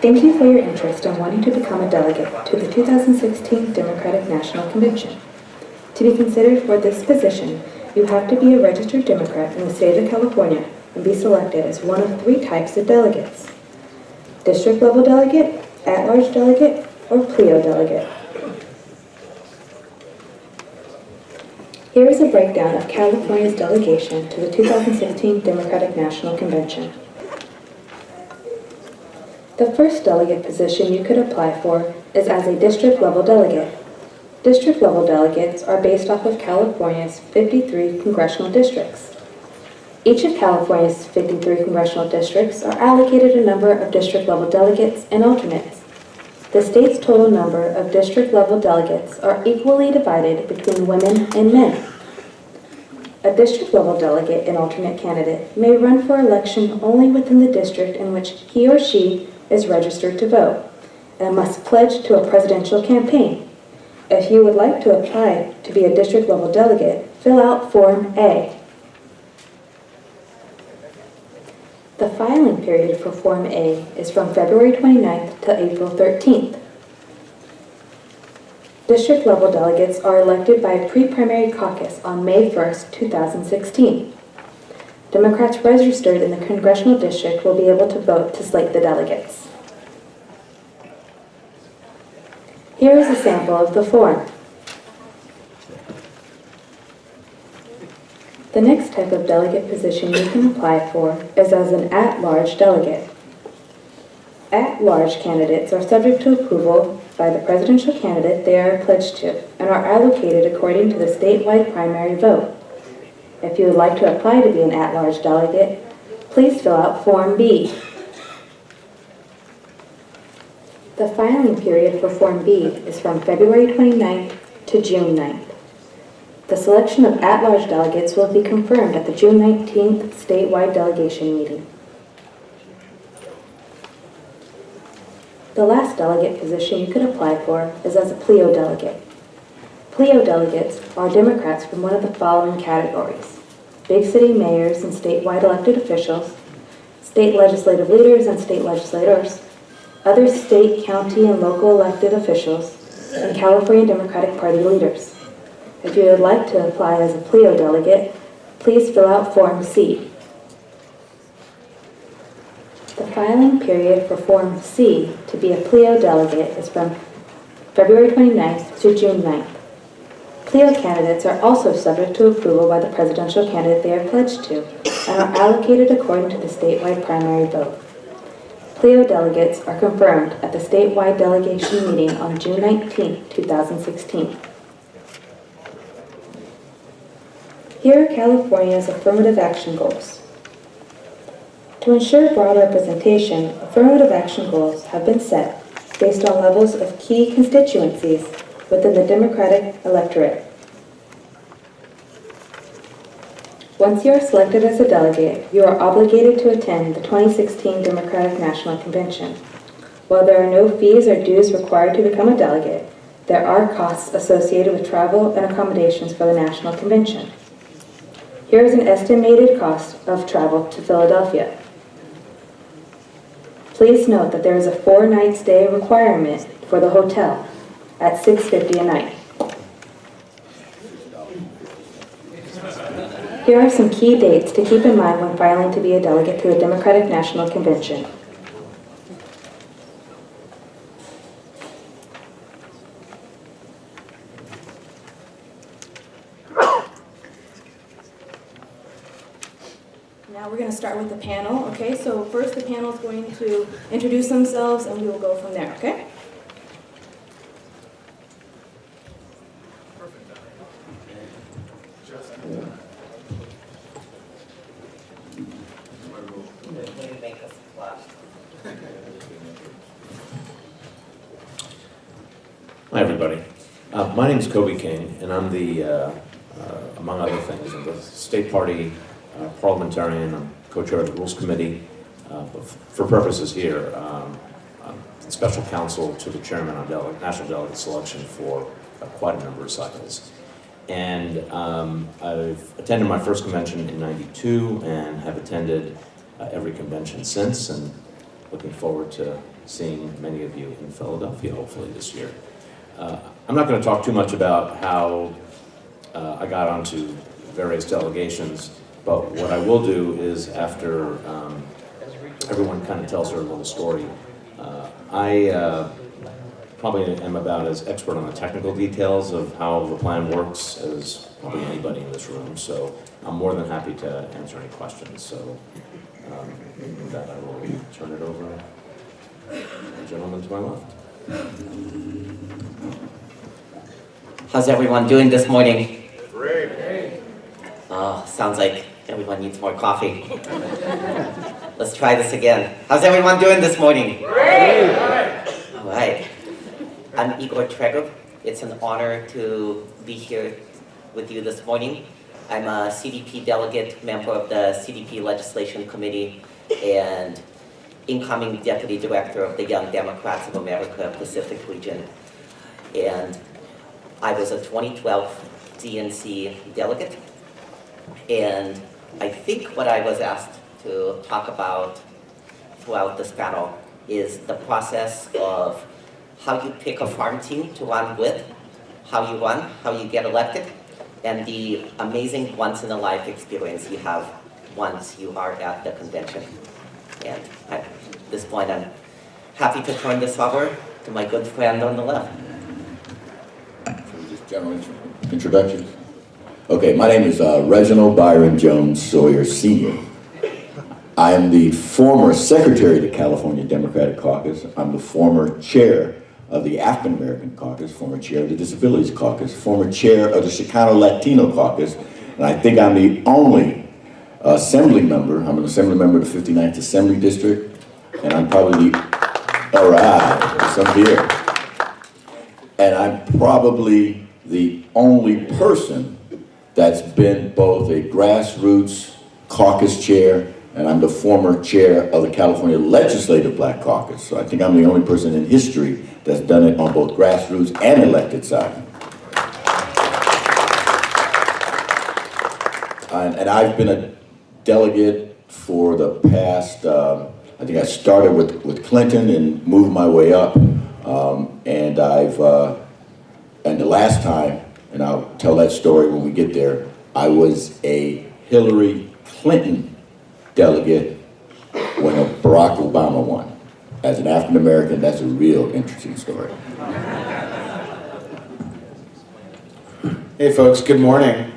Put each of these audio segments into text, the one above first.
Thank you for your interest in wanting to become a delegate to the 2016 Democratic National Convention. To be considered for this position, you have to be a registered Democrat in the state of California and be selected as one of 3 types of delegates: district-level delegate, at-large delegate, or PLEO delegate. Here is a breakdown of California's delegation to the 2016 Democratic National Convention. The first delegate position you could apply for is as a district-level delegate. District-level delegates are based off of California's 53 congressional districts. Each of California's 53 congressional districts are allocated a number of district-level delegates and alternates. The state's total number of district-level delegates are equally divided between women and men. A district-level delegate and alternate candidate may run for election only within the district in which he or she is registered to vote and must pledge to a presidential campaign. If you would like to apply to be a district-level delegate, fill out Form A. The filing period for Form A is from February 29th to April 13th. District-level delegates are elected by a pre-primary caucus on May 1st, 2016. Democrats registered in the congressional district will be able to vote to slate the delegates. Here is a sample of the form. The next type of delegate position you can apply for is as an at-large delegate. At-large candidates are subject to approval by the presidential candidate they are pledged to and are allocated according to the statewide primary vote. If you would like to apply to be an at-large delegate, please fill out Form B. The filing period for Form B is from February 29th to June 9th. The selection of at-large delegates will be confirmed at the June 19th statewide delegation meeting. The last delegate position you could apply for is as a PLEO delegate. PLEO delegates are Democrats from one of the following categories: big city mayors and statewide elected officials, state legislative leaders and state legislators, other state, county, and local elected officials, and California Democratic Party leaders. If you would like to apply as a PLEO delegate, please fill out Form C. The filing period for Form C to be a PLEO delegate is from February 29th to June 9th. PLEO candidates are also subject to approval by the presidential candidate they are pledged to and are allocated according to the statewide primary vote. PLEO delegates are confirmed at the statewide delegation meeting on June 19, 2016. Here are California's affirmative action goals. To ensure broad representation, affirmative action goals have been set based on levels of key constituencies within the Democratic electorate. Once you are selected as a delegate, you are obligated to attend the 2016 Democratic National Convention. While there are no fees or dues required to become a delegate, there are costs associated with travel and accommodations for the National Convention. Here is an estimated cost of travel to Philadelphia. Please note that there is a 4-night stay requirement for the hotel at $650 a night. Here are some key dates to keep in mind when filing to be a delegate to the Democratic National Convention. Now we're going to start with the panel, okay? So first the panel is going to introduce themselves and we will go from there, okay? Hi, everybody. My name is Kobe King, and I'm the, among other things, I'm the state party parliamentarian. I'm co-chair of the Rules Committee. For purposes here, I'm special counsel to the chairman on national delegate selection for quite a number of cycles. And I've attended my first convention in '92 and have attended every convention since. And looking forward to seeing many of you in Philadelphia, hopefully this year. I'm not going to talk too much about how I got onto various delegations, but what I will do is after everyone kind of tells their little story, I probably am about as expert on the technical details of how the plan works as probably anybody in this room, so I'm more than happy to answer any questions. So with that, I will turn it over to the gentleman to my left. How's everyone doing this morning? Great. Oh, sounds like everyone needs more coffee. Let's try this again. How's everyone doing this morning? Great. All right. I'm Igor Tregov. It's an honor to be here with you this morning. I'm a CDP delegate, member of the CDP Legislation Committee, and incoming Deputy Director of the Young Democrats of America Pacific Region. And I was a 2012 DNC delegate, and I think what I was asked to talk about throughout this panel is the process of how you pick a farm team to run with, how you run, how you get elected, and the amazing once-in-a-life experience you have once you are at the convention. And at this point, I'm happy to turn this over to my good friend on the left. Just general introductions. Okay, my name is Reginald Byron Jones Sawyer Sr. I am the former Secretary of the California Democratic Caucus. I'm the former Chair of the African American Caucus, former Chair of the Disabilities Caucus, former Chair of the Chicano Latino Caucus, and I think I'm the only Assembly member. I'm an Assembly member of the 59th Assembly District, and I'm probably all right, so I'm here. And I'm probably the only person that's been both a grassroots caucus chair, and I'm the former chair of the California Legislative Black Caucus. So I think I'm the only person in history that's done it on both grassroots and elected side. And I've been a delegate for the past, I think I started with Clinton and moved my way up. And the last time, and I'll tell that story when we get there, I was a Hillary Clinton delegate when Barack Obama won. As an African American, that's a real interesting story. Hey folks, good morning.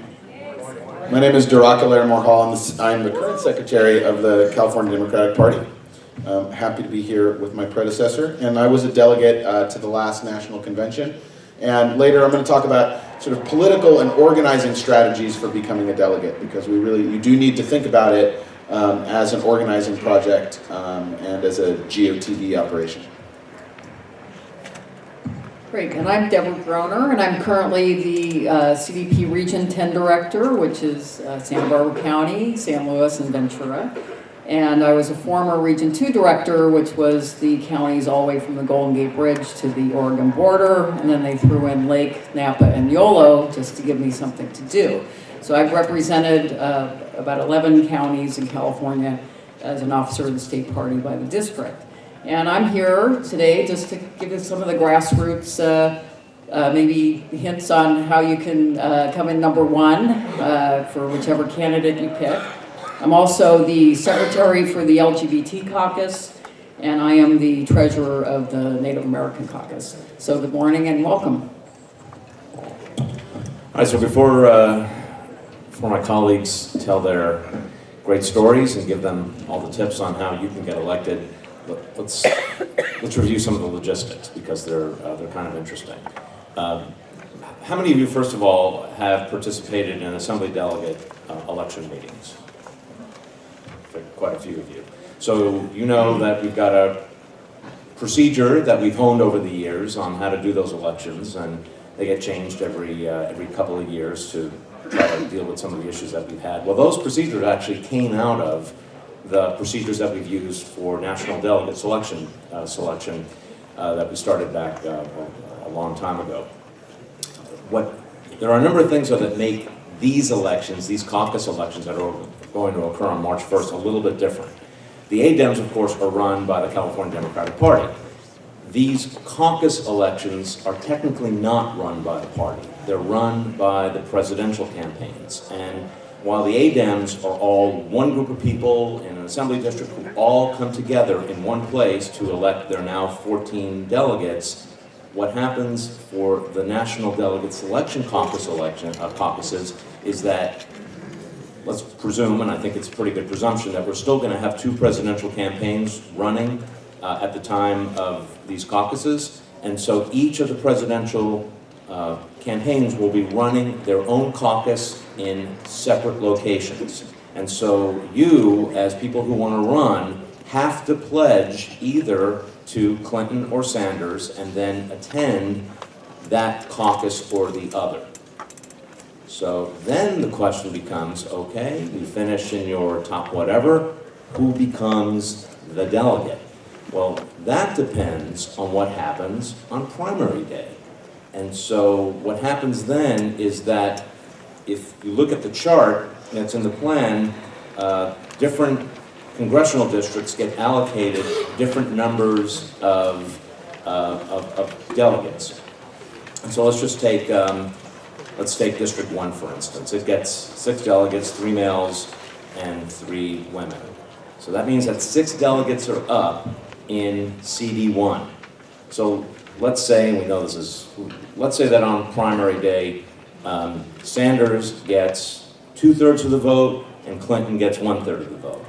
My name is Duraka Larimore Hall. I'm the current secretary of the California Democratic Party. I'm happy to be here with my predecessor, and I was a delegate to the last national convention. And later I'm going to talk about sort of political and organizing strategies for becoming a delegate, because you do need to think about it as an organizing project and as a GOTV operation. Great, and I'm Deborah Groner, and I'm currently the CDP Region 10 Director, which is Santa Barbara County, San Luis, and Ventura. And I was a former Region 2 Director, which was the counties all the way from the Golden Gate Bridge to the Oregon border, and then they threw in Lake, Napa, and Yolo just to give me something to do. So I've represented about 11 counties in California as an officer of the state party by the district. And I'm here today just to give you some of the grassroots, maybe hints on how you can come in number one for whichever candidate you pick. I'm also the secretary for the LGBT caucus, and I am the treasurer of the Native American caucus. So good morning and welcome. All right, so before my colleagues tell their great stories and give them all the tips on how you can get elected, let's review some of the logistics, because they're kind of interesting. How many of you, first of all, have participated in assembly delegate election meetings? Quite a few of you. So you know that we've got a procedure that we've honed over the years on how to do those elections, and they get changed every couple of years to try to deal with some of the issues that we've had. Well, those procedures actually came out of the procedures that we've used for national delegate selection that we started back a long time ago. There are a number of things that make these elections, these caucus elections that are going to occur on March 1st, a little bit different. The ADEMs, of course, are run by the California Democratic Party. These caucus elections are technically not run by the party. They're run by the presidential campaigns. And while the ADEMs are all one group of people in an assembly district who all come together in one place to elect their now 14 delegates, what happens for the National Delegate Selection caucuses is that, let's presume, and I think it's a pretty good presumption, that we're still going to have two presidential campaigns running at the time of these caucuses. And so each of the presidential campaigns will be running their own caucus in separate locations. And so you, as people who want to run, have to pledge either to Clinton or Sanders and then attend that caucus or the other. So then the question becomes, okay, you finish in your top whatever, who becomes the delegate? Well, that depends on what happens on primary day. And so what happens then is that if you look at the chart that's in the plan, different congressional districts get allocated different numbers of delegates. And so let's just take, let's take District 1, for instance. It gets 6 delegates, 3 males and 3 women. So that means that 6 delegates are up in CD1. So let's say, and we know this is, let's say that on primary day, Sanders gets 2/3 of the vote and Clinton gets 1/3 of the vote.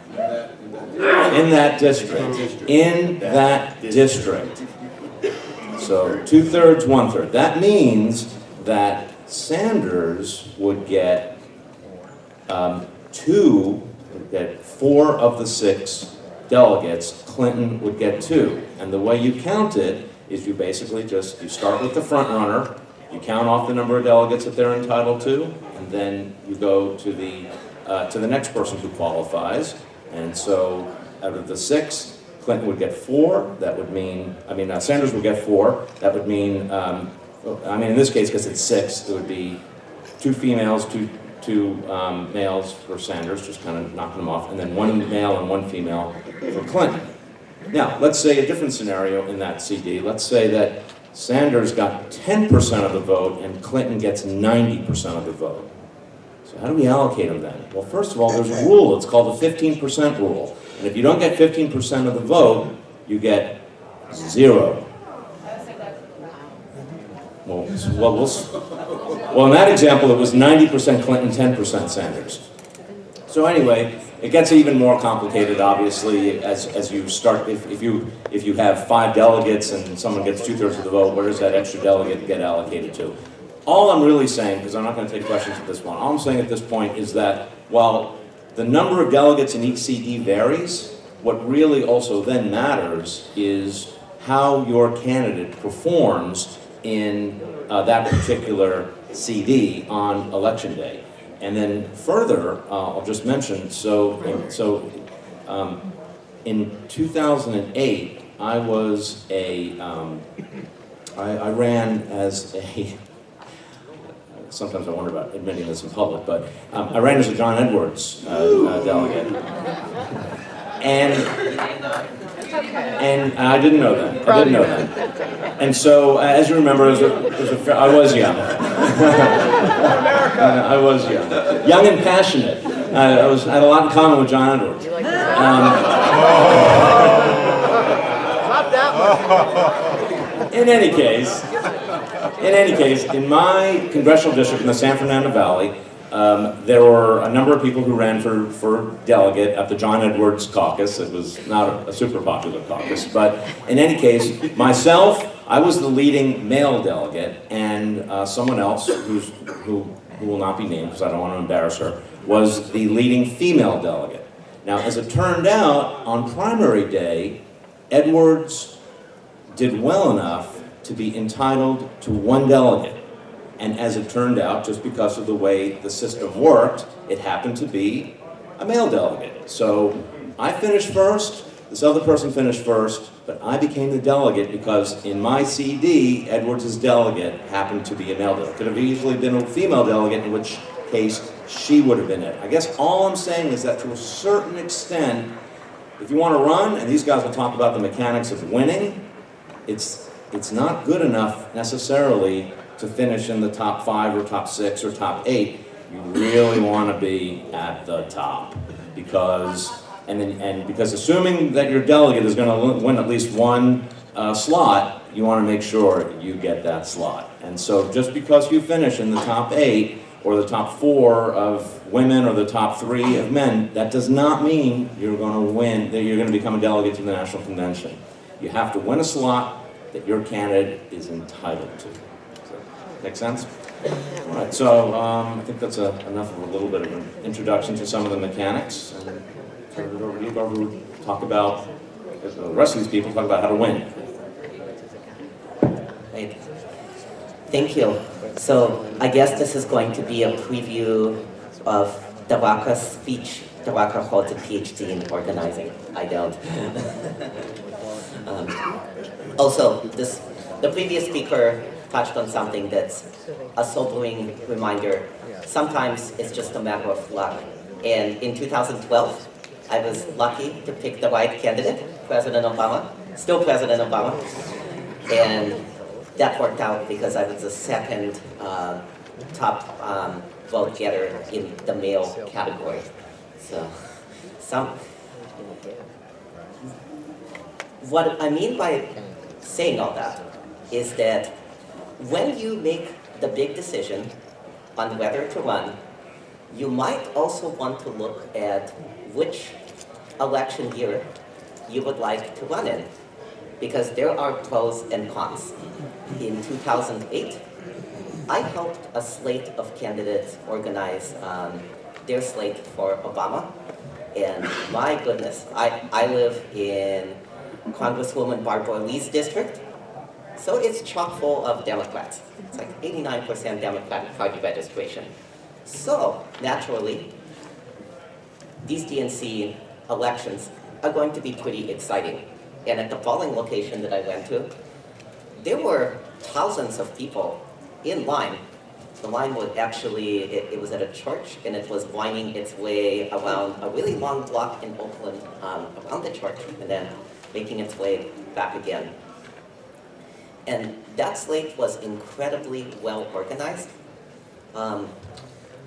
In that district. In that district. So 2/3, 1/3. That means that Sanders would get 4 of the 6 delegates. Clinton would get 2. And the way you count it is you basically just, you start with the front runner, you count off the number of delegates that they're entitled to, and then you go to the next person who qualifies. And so out of the 6, Clinton would get 4. That would mean, Sanders would get 4. That would mean, in this case, because it's 6, it would be 2 females, two males for Sanders, just kind of knocking them off, and then 1 male and 1 female for Clinton. Now, let's say a different scenario in that CD. Let's say that Sanders got 10% of the vote and Clinton gets 90% of the vote. So how do we allocate them then? Well, first of all, there's a rule. It's called the 15% rule. And if you don't get 15% of the vote, you get 0. Well, in that example, it was 90% Clinton, 10% Sanders. So anyway, it gets even more complicated, obviously, as you start. If you have 5 delegates and someone gets 2/3 of the vote, where does that extra delegate get allocated to? All I'm really saying, because I'm not going to take questions at this point, all I'm saying at this point is that while the number of delegates in each CD varies, what really also then matters is how your candidate performs in that particular CD on election day. And then further, I'll just mention, in 2008, I was I ran as a, sometimes I wonder about admitting this in public, but I ran as a John Edwards delegate. And I didn't know that. I didn't know that. And so, as you remember, I was young. I was young. Young and passionate. I had a lot in common with John Edwards. Not that much. In any case, in my congressional district in the San Fernando Valley, there were a number of people who ran for delegate at the John Edwards caucus. It was not a super popular caucus, but in any case, myself, I was the leading male delegate, and someone else who will not be named because I don't want to embarrass her, was the leading female delegate. Now, as it turned out, on primary day, Edwards did well enough to be entitled to 1 delegate. And as it turned out, just because of the way the system worked, it happened to be a male delegate. So I finished first, this other person finished first, but I became the delegate because in my CD, Edwards' delegate happened to be a male delegate. Could have easily been a female delegate, in which case she would have been it. I guess all I'm saying is that to a certain extent, if you want to run, and these guys will talk about the mechanics of winning, it's not good enough necessarily to finish in the top 5 or top 6 or top 8. You really want to be at the top because assuming that your delegate is going to win at least one slot, you want to make sure you get that slot. And so just because you finish in the top 8 or the top 4 of women or the top 3 of men, that does not mean you're going to win, that you're going to become a delegate to the National Convention. You have to win a slot that your candidate is entitled to. So, make sense? All right, so I think that's enough of a little bit of an introduction to some of the mechanics. And turn it over to you, Barbara, who talk about, the rest of these people talk about how to win. Right. Thank you. So I guess this is going to be a preview of Daraka's speech. Daraka holds a PhD in organizing. I don't. Also, the previous speaker touched on something that's a sobering reminder. Sometimes it's just a matter of luck. And in 2012, I was lucky to pick the right candidate, President Obama, still President Obama. And that worked out because I was the second top vote getter in the male category. So, what I mean by saying all that is that when you make the big decision on whether to run, you might also want to look at which election year you would like to run in, because there are pros and cons. In 2008, I helped a slate of candidates organize their slate for Obama, and my goodness, I live in Congresswoman Barbara Lee's district, so it's chock full of Democrats. It's like 89% Democratic Party registration. So, naturally, these DNC elections are going to be pretty exciting. And at the polling location that I went to, there were thousands of people in line. The line was actually, it was at a church, and it was winding its way around a really long block in Oakland, around the church, and then making its way back again. And that slate was incredibly well organized.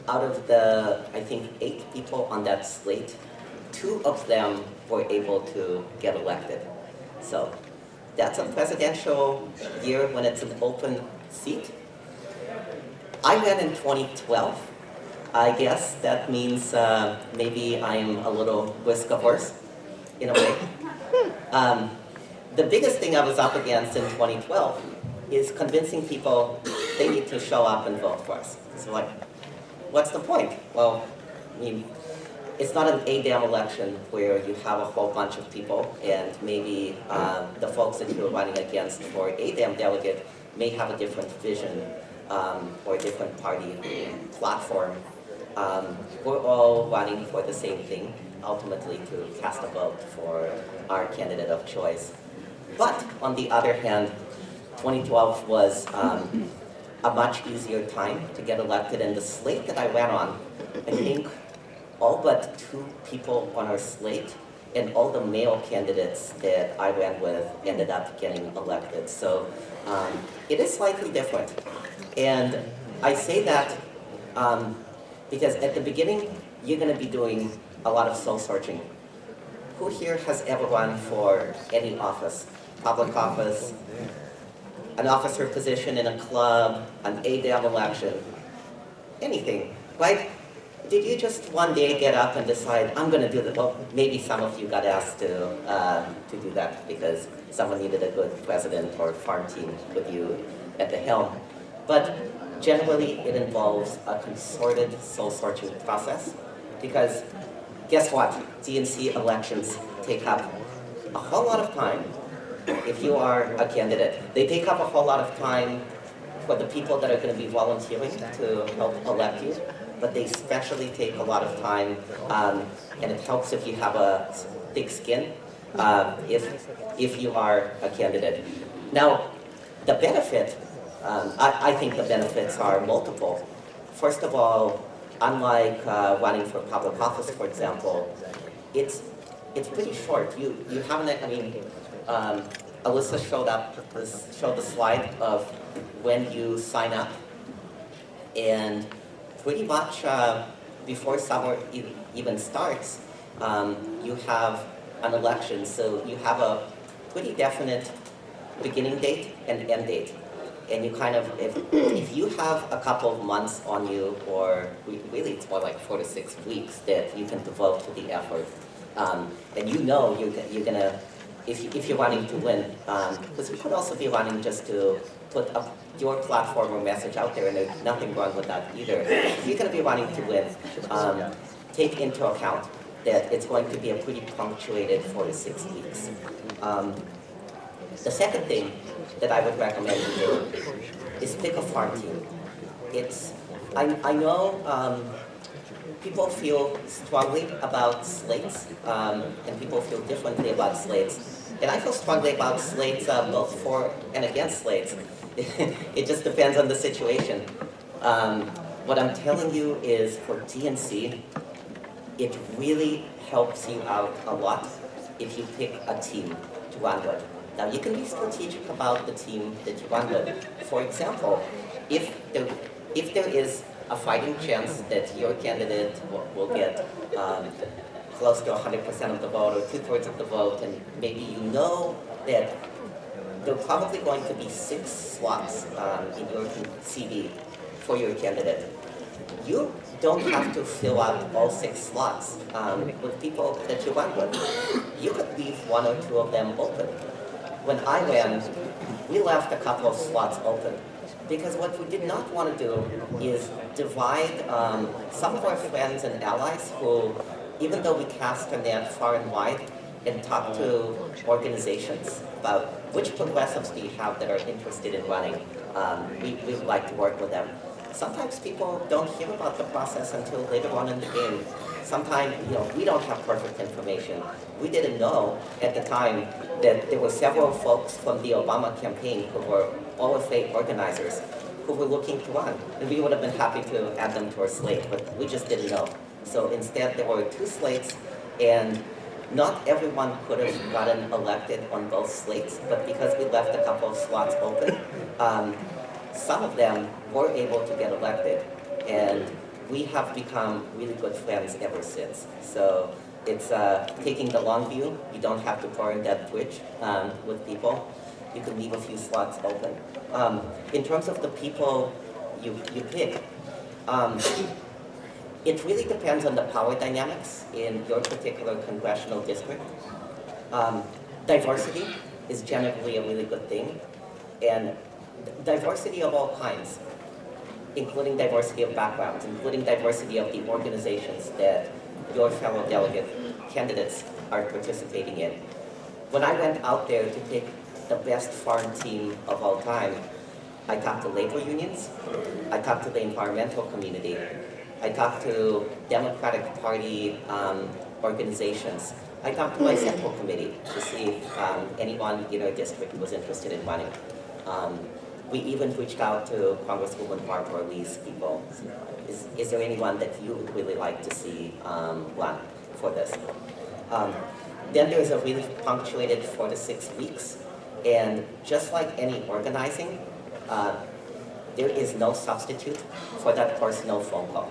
Out of the, I think, 8 people on that slate, 2 of them were able to get elected. So that's a presidential year when it's an open seat. I ran in 2012. I guess that means maybe I'm a little risk averse in a way. The biggest thing I was up against in 2012 is convincing people they need to show up and vote for us. So like, what's the point? Well, I mean, it's not an CADem election where you have a whole bunch of people and maybe the folks that you're running against for CADem delegate may have a different vision or a different party platform. We're all running for the same thing, ultimately to cast a vote for our candidate of choice. But on the other hand, 2012 was a much easier time to get elected, and the slate that I ran on, I think all but 2 people on our slate and all the male candidates that I ran with ended up getting elected. So it is slightly different. And I say that because at the beginning, you're going to be doing a lot of soul searching. Who here has ever run for any office? Public office, an officer position in a club, an CADem election, anything, right? Did you just one day get up and decide, I'm going to do that? Well, maybe some of you got asked to do that because someone needed a good president or farm team with you at the helm. But generally, it involves a concerted soul-searching process because guess what? DNC elections take up a whole lot of time if you are a candidate. They take up a whole lot of time for the people that are going to be volunteering to help elect you, but they especially take a lot of time, and it helps if you have a thick skin, if you are a candidate. Now, the benefit, I think the benefits are multiple. First of all, unlike running for public office, for example, it's it's pretty short. You haven't, I mean, Alyssa showed the slide of when you sign up, and pretty much before summer even starts, you have an election, so you have a pretty definite beginning date and end date. And you kind of, if you have a couple of months on you, or really it's more like 4 to 6 weeks that you can devote to the effort, and you know you're gonna, if you're running to win, because you could also be running just to put up your platform or message out there, and there's nothing wrong with that either. If you're gonna be running to win, take into account that it's going to be a pretty punctuated 4 to 6 weeks. The second thing that I would recommend you do is pick a farm team. I know people feel strongly about slates, and people feel differently about slates. And I feel strongly about slates both for and against slates. It just depends on the situation. What I'm telling you is for DNC, it really helps you out a lot if you pick a team to run with. Now, you can be strategic about the team that you run with. For example, if there is a fighting chance that your candidate will get close to 100% of the vote or 2/3 of the vote, and maybe you know that there are probably going to be 6 slots in your CV for your candidate, you don't have to fill out all 6 slots with people that you run with. You could leave 1 or 2 of them open. When I ran, we left a couple of slots open because what we did not want to do is divide some of our friends and allies who, even though we cast our net far and wide and talk to organizations about which progressives do you have that are interested in running, we would like to work with them. Sometimes people don't hear about the process until later on in the game. Sometimes, we don't have perfect information. We didn't know at the time that there were several folks from the Obama campaign who were OFA organizers who were looking to run. And we would have been happy to add them to our slate, but we just didn't know. So instead, there were 2 slates, and not everyone could have gotten elected on both slates, but because we left a couple of slots open, some of them were able to get elected, and we have become really good friends ever since. So it's taking the long view. You don't have to burn that bridge with people. You can leave a few slots open. In terms of the people you pick, it really depends on the power dynamics in your particular congressional district. Diversity is generally a really good thing, and diversity of all kinds, including diversity of backgrounds, including diversity of the organizations that your fellow delegate candidates are participating in. When I went out there to pick the best farm team of all time, I talked to labor unions, I talked to the environmental community, I talked to Democratic Party organizations, I talked to my central committee to see if anyone in our district was interested in running. We even reached out to Congresswoman Barbara Lee's people. Is there anyone that you would really like to see run for this? Then there's a really punctuated 4 to 6 weeks. And just like any organizing, there is no substitute for that personal phone call.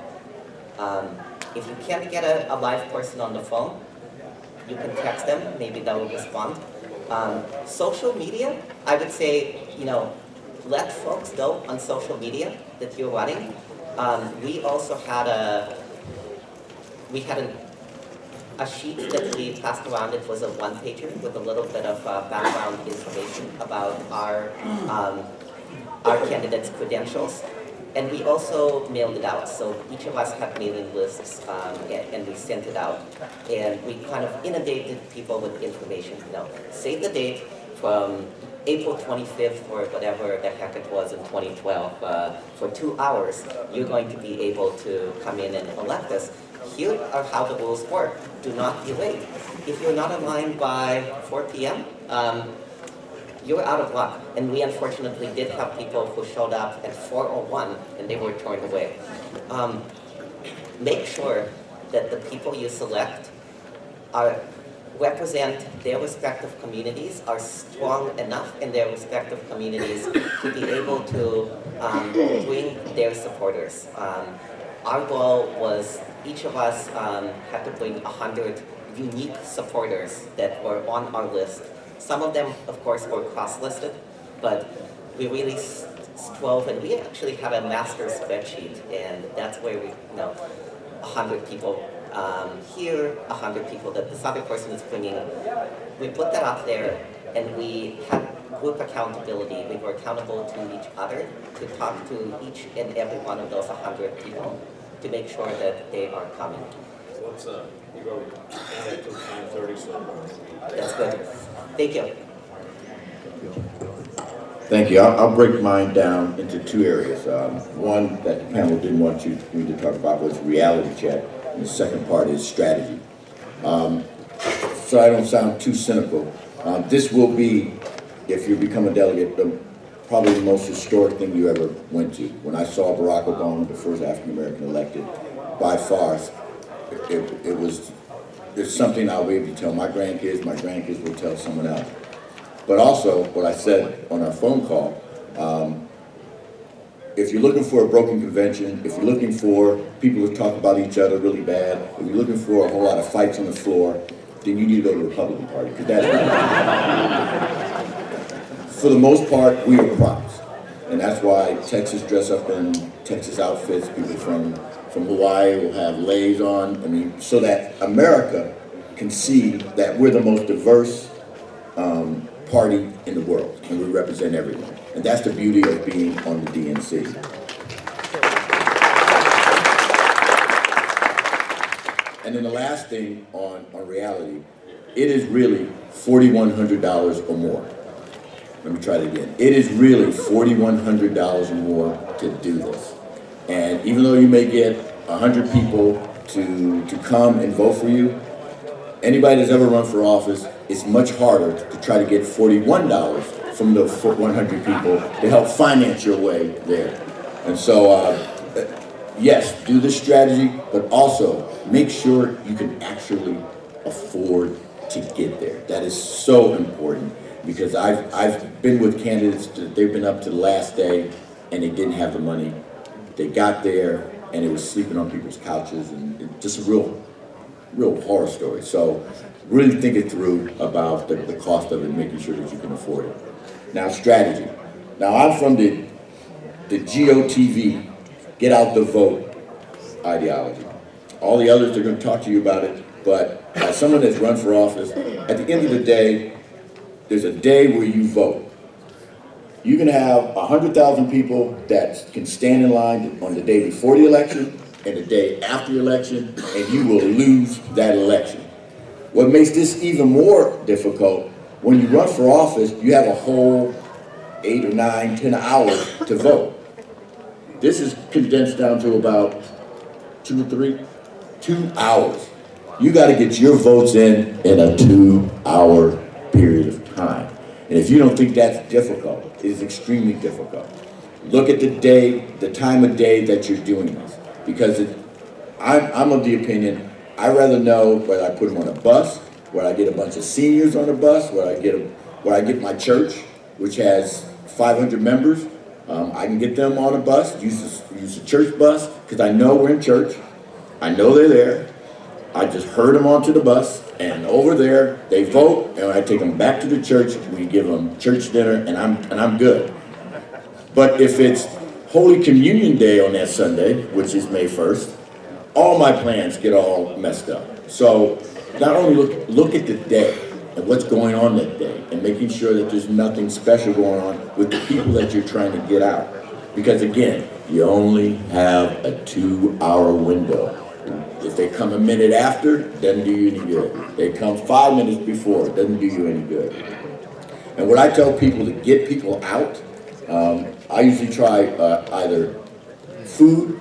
If you can't get a live person on the phone, you can text them, maybe they will respond. Social media, I would say, let folks know on social media that you're running. We also had a sheet that we passed around. It was a 1-pager with a little bit of background information about our candidates' credentials. And we also mailed it out. So each of us had mailing lists, and we sent it out. And we kind of inundated people with information. Save the date from April 25th or whatever the heck it was in 2012. For 2 hours, you're going to be able to come in and elect us. Here are how the rules work. Do not be late. If you're not online by 4 p.m., you're out of luck. And we unfortunately did have people who showed up at 4:01 and they were turned away. Make sure that the people you select are represent their respective communities, are strong enough in their respective communities to be able to bring their supporters. Our goal was each of us had to bring 100 unique supporters that were on our list. Some of them, of course, were cross-listed, but we really strove, and we actually have a master spreadsheet, and that's where we, 100 people here, 100 people that this other person is bringing. We put that out there, and we had group accountability. We were accountable to each other to talk to each and every one of those 100 people to make sure that they are coming. So let's, you go add it to 9:30, so. That's good. Thank you. Thank you. I'll break mine down into two areas. One that the panel didn't want me to talk about was reality check, and the second part is strategy. So I don't sound too cynical. This will be, if you become a delegate, probably the most historic thing you ever went to. When I saw Barack Obama, the first African-American elected, by far, it's something I'll be able to tell my grandkids will tell someone else. But also, what I said on our phone call, if you're looking for a broken convention, if you're looking for people who talk about each other really bad, if you're looking for a whole lot of fights on the floor, then you need to go to the Republican Party, because that's for the most part, we are props. And that's why Texas dress up in Texas outfits, people from Hawaii will have leis on, so that America can see that we're the most diverse party in the world, and we represent everyone. And that's the beauty of being on the DNC. And then the last thing on reality, it is really $4,100 or more. Let me try it again. It is really $4,100 or more to do this. And even though you may get 100 people to come and vote for you, anybody that's ever run for office, it's much harder to try to get $41 from the 100 people to help finance your way there. And so, yes, do the strategy, but also make sure you can actually afford to get there. That is so important, because I've been with candidates that they've been up to the last day and they didn't have the money. They got there and it was sleeping on people's couches, and just a real horror story. So really think it through about the cost of it, making sure that you can afford it. Now, strategy. Now, I'm from the GOTV, get out the vote ideology. All the others are going to talk to you about it, but as someone that's run for office, at the end of the day, there's a day where you vote. You can have 100,000 people that can stand in line on the day before the election and the day after the election, and you will lose that election. What makes this even more difficult, when you run for office, you have a whole 8 or 9, 10 hours to vote. This is condensed down to about 2 hours. You got to get your votes in a 2-hour period of time. And if you don't think that's difficult, it is extremely difficult. Look at the day, the time of day that you're doing this. Because I'm of the opinion, I'd rather know whether I put them on a bus, where I get a bunch of seniors on a bus, where I get my church, which has 500 members. I can get them on a bus, use a church bus, because I know we're in church. I know they're there. I just herd them onto the bus, and over there, they vote, and I take them back to the church, we give them church dinner, and I'm good. But if it's Holy Communion Day on that Sunday, which is May 1st, all my plans get all messed up. So not only look at the day and what's going on that day, and making sure that there's nothing special going on with the people that you're trying to get out. Because again, you only have a 2-hour window. If they come a minute after, doesn't do you any good. They come 5 minutes before, doesn't do you any good. And what I tell people to get people out, I usually try either food,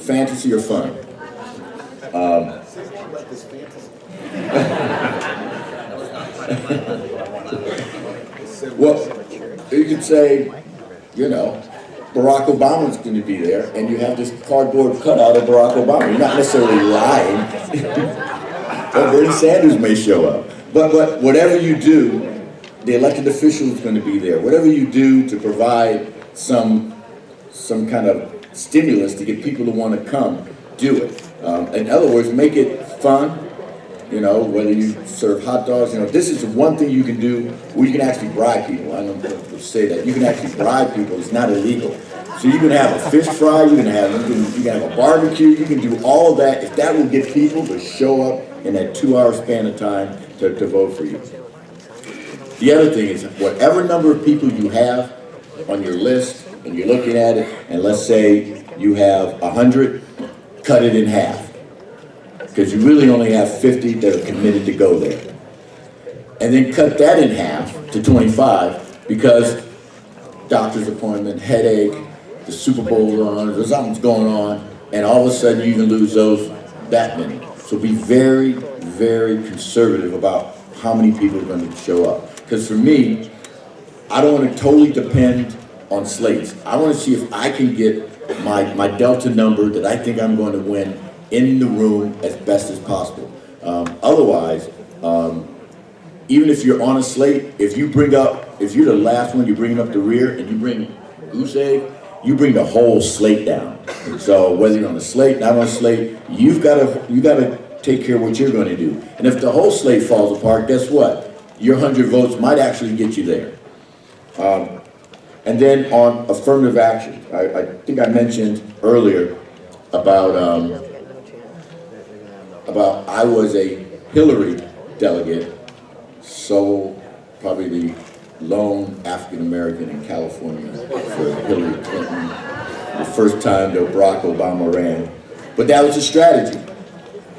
fantasy, or fun. Well, you could say, Barack Obama's going to be there, and you have this cardboard cutout of Barack Obama. You're not necessarily lying. Or Bernie Sanders may show up. But whatever you do, the elected official is going to be there. Whatever you do to provide some kind of stimulus to get people to want to come, do it. In other words, make it fun. You know, whether you serve hot dogs, you know, this is one thing you can do where you can actually bribe people. I don't know to say that. You can actually bribe people. It's not illegal. So you can have a fish fry, you can have a barbecue, you can do all of that if that will get people to show up in that 2-hour span of time to vote for you. The other thing is, whatever number of people you have on your list, and you're looking at it, and let's say you have 100, cut it in half. Because you really only have 50 that are committed to go there. And then cut that in half to 25 because doctor's appointment, headache, the Super Bowl's on, or something's going on, and all of a sudden you can lose that many. So be very, very conservative about how many people are going to show up. Because for me, I don't want to totally depend on slates. I want to see if I can get my delta number that I think I'm going to win in the room as best as possible. Otherwise, even if you're on a slate, if you're the last one, you're bringing up the rear, and you bring goose egg, you bring the whole slate down. So whether you're on a slate, not on a slate, you got to take care of what you're going to do. And if the whole slate falls apart, guess what? Your 100 votes might actually get you there. And then on affirmative action, I think I mentioned earlier about I was a Hillary delegate, so probably the lone African American in California for Hillary Clinton, the first time that Barack Obama ran. But that was a strategy.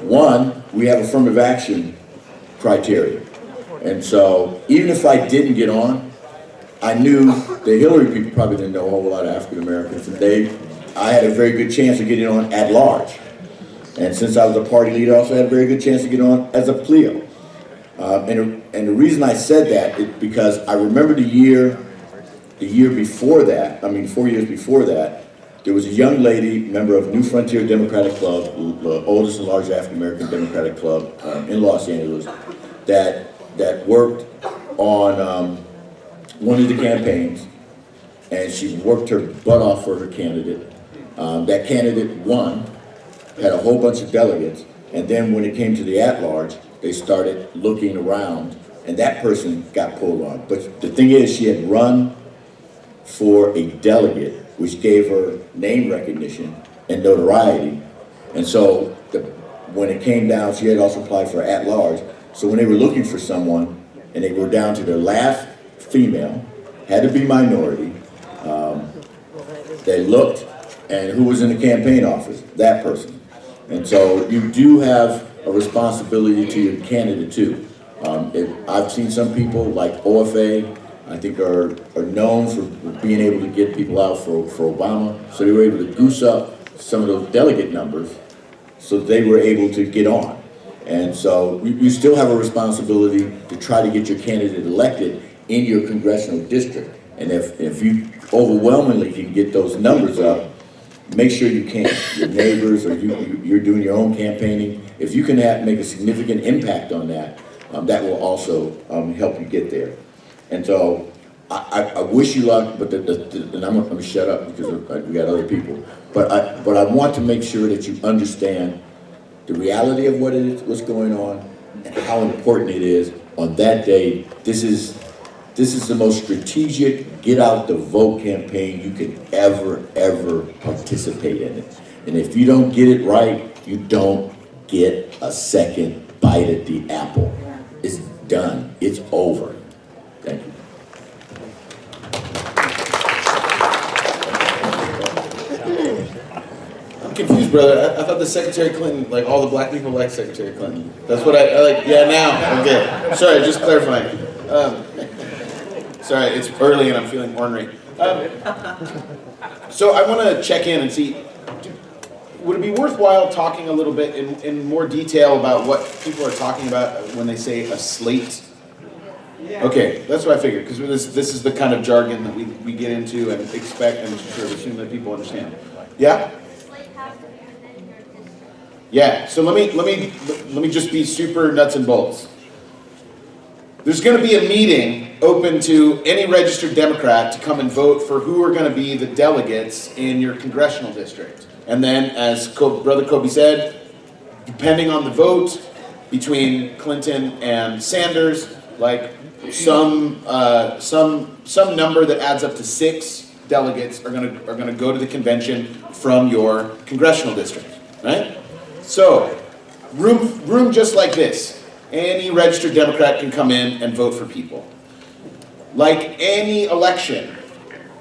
One, we have affirmative action criteria. And so even if I didn't get on, I knew the Hillary people probably didn't know a whole lot of African Americans, and I had a very good chance of getting on at large. And since I was a party leader, I also had a very good chance to get on as a pleo. And the reason I said that is because I remember the year before that, 4 years before that, there was a young lady, member of New Frontier Democratic Club, the oldest and largest African American Democratic Club in Los Angeles, that worked on one of the campaigns, and she worked her butt off for her candidate. That candidate won, had a whole bunch of delegates, and then when it came to the at-large, they started looking around, and that person got pulled on. But the thing is, she had run for a delegate, which gave her name recognition and notoriety. And so when it came down, she had also applied for at-large. So when they were looking for someone, and they were down to their last female, had to be minority, they looked, and who was in the campaign office? That person. And so you do have a responsibility to your candidate too. I've seen some people like OFA, I think are known for being able to get people out for Obama. So they were able to goose up some of those delegate numbers so they were able to get on. And so you still have a responsibility to try to get your candidate elected in your congressional district. And if you overwhelmingly can get those numbers up, make sure you can. Your neighbors, or you're doing your own campaigning. If you can make a significant impact on that, that will also help you get there. And so I wish you luck, but and I'm going to shut up because we got other people. But I want to make sure that you understand the reality of what's going on and how important it is on that day. This is the most strategic get out the vote campaign you can ever participate in it. And if you don't get it right, you don't get a second bite at the apple. It's done. It's over. Thank you. I'm confused, brother. I thought the Secretary Clinton, like all the black people like Secretary Clinton. That's what I like. Yeah, now. Okay. Sorry, just clarifying. Sorry, it's early and I'm feeling ornery. So I want to check in and see, would it be worthwhile talking a little bit in more detail about what people are talking about when they say a slate? Okay, that's what I figured, because this is the kind of jargon that we get into and expect and sort of assume that people understand. Yeah? Yeah, so let me just be super nuts and bolts. there's going to be a meeting open to any registered Democrat to come and vote for who are going to be the delegates in your congressional district. And then, as Brother Kobe said, depending on the vote between Clinton and Sanders, like some number that adds up to 6 delegates are gonna go to the convention from your congressional district, right? So, room just like this. Any registered Democrat can come in and vote for people. Like any election,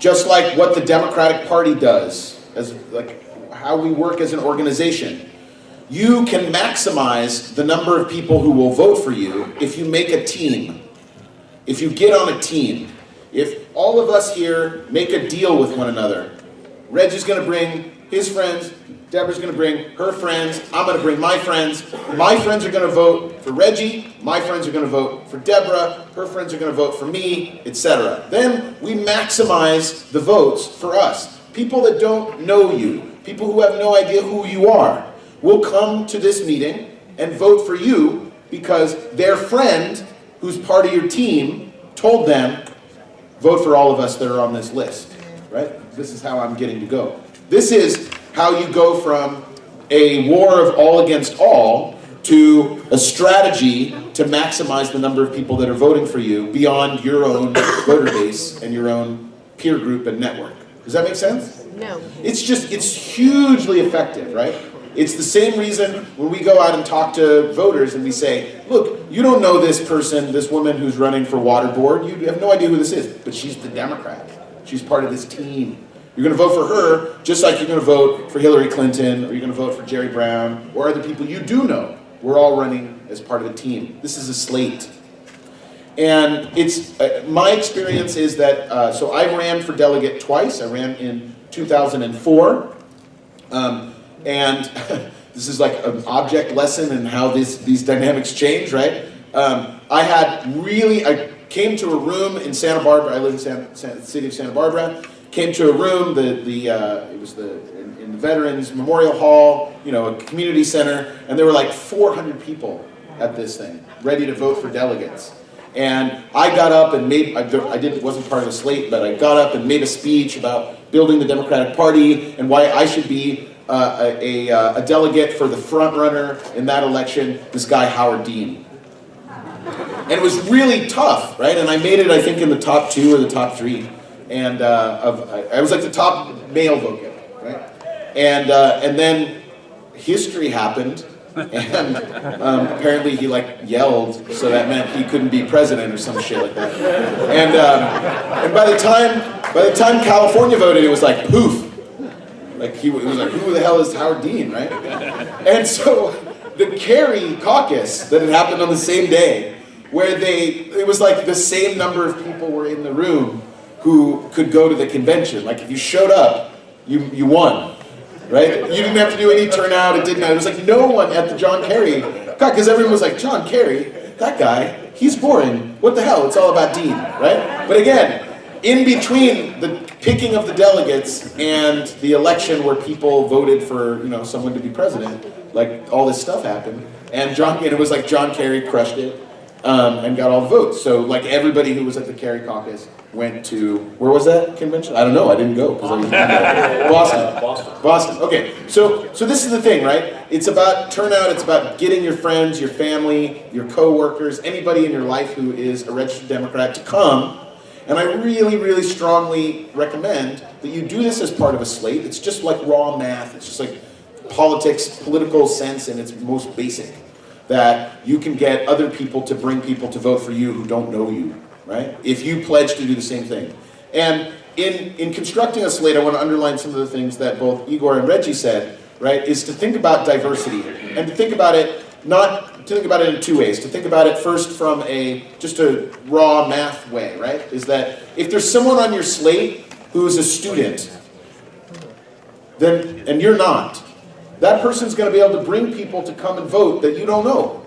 just like what the Democratic Party does, as like how we work as an organization, you can maximize the number of people who will vote for you if you make a team. If you get on a team. If all of us here make a deal with one another, Reggie's going to bring his friends, Deborah's going to bring her friends, I'm going to bring my friends are going to vote for Reggie, my friends are going to vote for Deborah, her friends are going to vote for me, etc. Then we maximize the votes for us. People that don't know you, people who have no idea who you are, will come to this meeting and vote for you because their friend, who's part of your team, told them, vote for all of us that are on this list, right? This is how I'm getting to go. This is how you go from a war of all against all to a strategy to maximize the number of people that are voting for you beyond your own voter base and your own peer group and network. Does that make sense? No. It's hugely effective, right? It's the same reason when we go out and talk to voters and we say, look, you don't know this person, this woman who's running for water board. You have no idea who this is, but she's the Democrat. She's part of this team. You're going to vote for her just like you're going to vote for Hillary Clinton, or you're going to vote for Jerry Brown, or other people you do know. We're all running as part of a team. This is a slate. And it's my experience is that, so I ran for delegate twice. I ran in 2004. And this is like an object lesson in how these dynamics change, right? I came to a room in Santa Barbara. I live in the city of Santa Barbara. Came to a room. It was in the Veterans Memorial Hall, a community center, and there were like 400 people at this thing, ready to vote for delegates. And I got up and wasn't part of the slate, but I got up and made a speech about building the Democratic Party and why I should be a delegate for the front runner in that election, this guy Howard Dean. And it was really tough, right? And I made it, I think, in the top 2 or the top 3. And I was like the top male vote getter, right? And then history happened, and apparently he yelled, so that meant he couldn't be president or some shit like that. And by the time California voted, it was like poof. It was like, who the hell is Howard Dean, right? And so the Kerry caucus that had happened on the same day, where it was like the same number of people were in the room who could go to the convention. Like if you showed up, you won, right? You didn't have to do any turnout. It was like no one at the John Kerry, because everyone was like, John Kerry, that guy, he's boring. What the hell? It's all about Dean, right? But again, in between the picking of the delegates and the election where people voted for someone to be president, all this stuff happened, and it was like John Kerry crushed it and got all the votes. So everybody who was at the Kerry caucus went to, where was that convention? I don't know. I didn't go because I was in Boston. Okay, so this is the thing, right? It's about turnout. It's about getting your friends, your family, your coworkers, anybody in your life who is a registered Democrat to come. And I really, really strongly recommend that you do this as part of a slate. It's just like raw math. It's just like politics, political sense in its most basic. That you can get other people to bring people to vote for you who don't know you, right? If you pledge to do the same thing. And in constructing a slate, I want to underline some of the things that both Igor and Reggie said, right? Is to think about diversity. And to think about it in 2 ways. To think about it first from just a raw math way, right? Is that if there's someone on your slate who's a student, and you're not, that person's going to be able to bring people to come and vote that you don't know.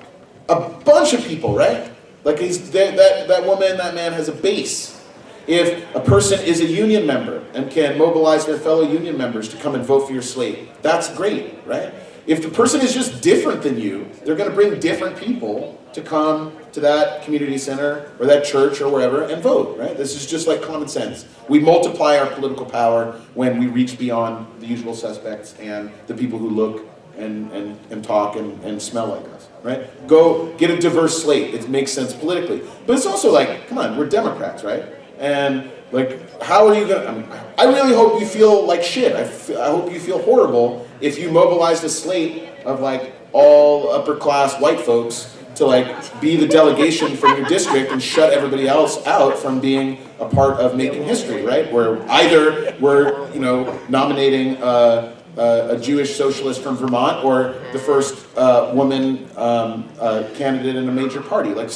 A bunch of people, right? That woman, that man has a base. If a person is a union member and can mobilize their fellow union members to come and vote for your slate, that's great, right? If the person is just different than you, they're going to bring different people to come to that community center or that church or wherever and vote, right? This is just like common sense. We multiply our political power when we reach beyond the usual suspects and the people who look and talk and smell like us, right? Go get a diverse slate. It makes sense politically. But it's also like, come on, we're Democrats, right? And like, how are you gonna, I mean, I really hope you feel like shit. I hope you feel horrible if you mobilized a slate of like all upper class white folks to like be the delegation from your district and shut everybody else out from being a part of making history, right? Where either we're, you know, nominating a Jewish socialist from Vermont or the first woman candidate in a major party. Like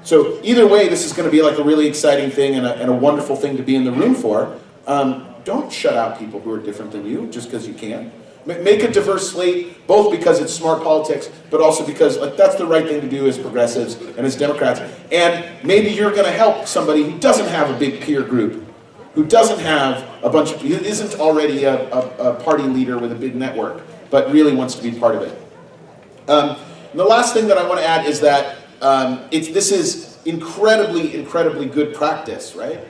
so either way, this is going to be like a really exciting thing and a wonderful thing to be in the room for. Don't shut out people who are different than you just because you can. Make a diverse slate, both because it's smart politics, but also because like that's the right thing to do as progressives and as Democrats. And maybe you're going to help somebody who doesn't have a big peer group, who doesn't have a bunch of, who isn't already a party leader with a big network, but really wants to be part of it. The last thing that I want to add is that this is incredibly good practice, right?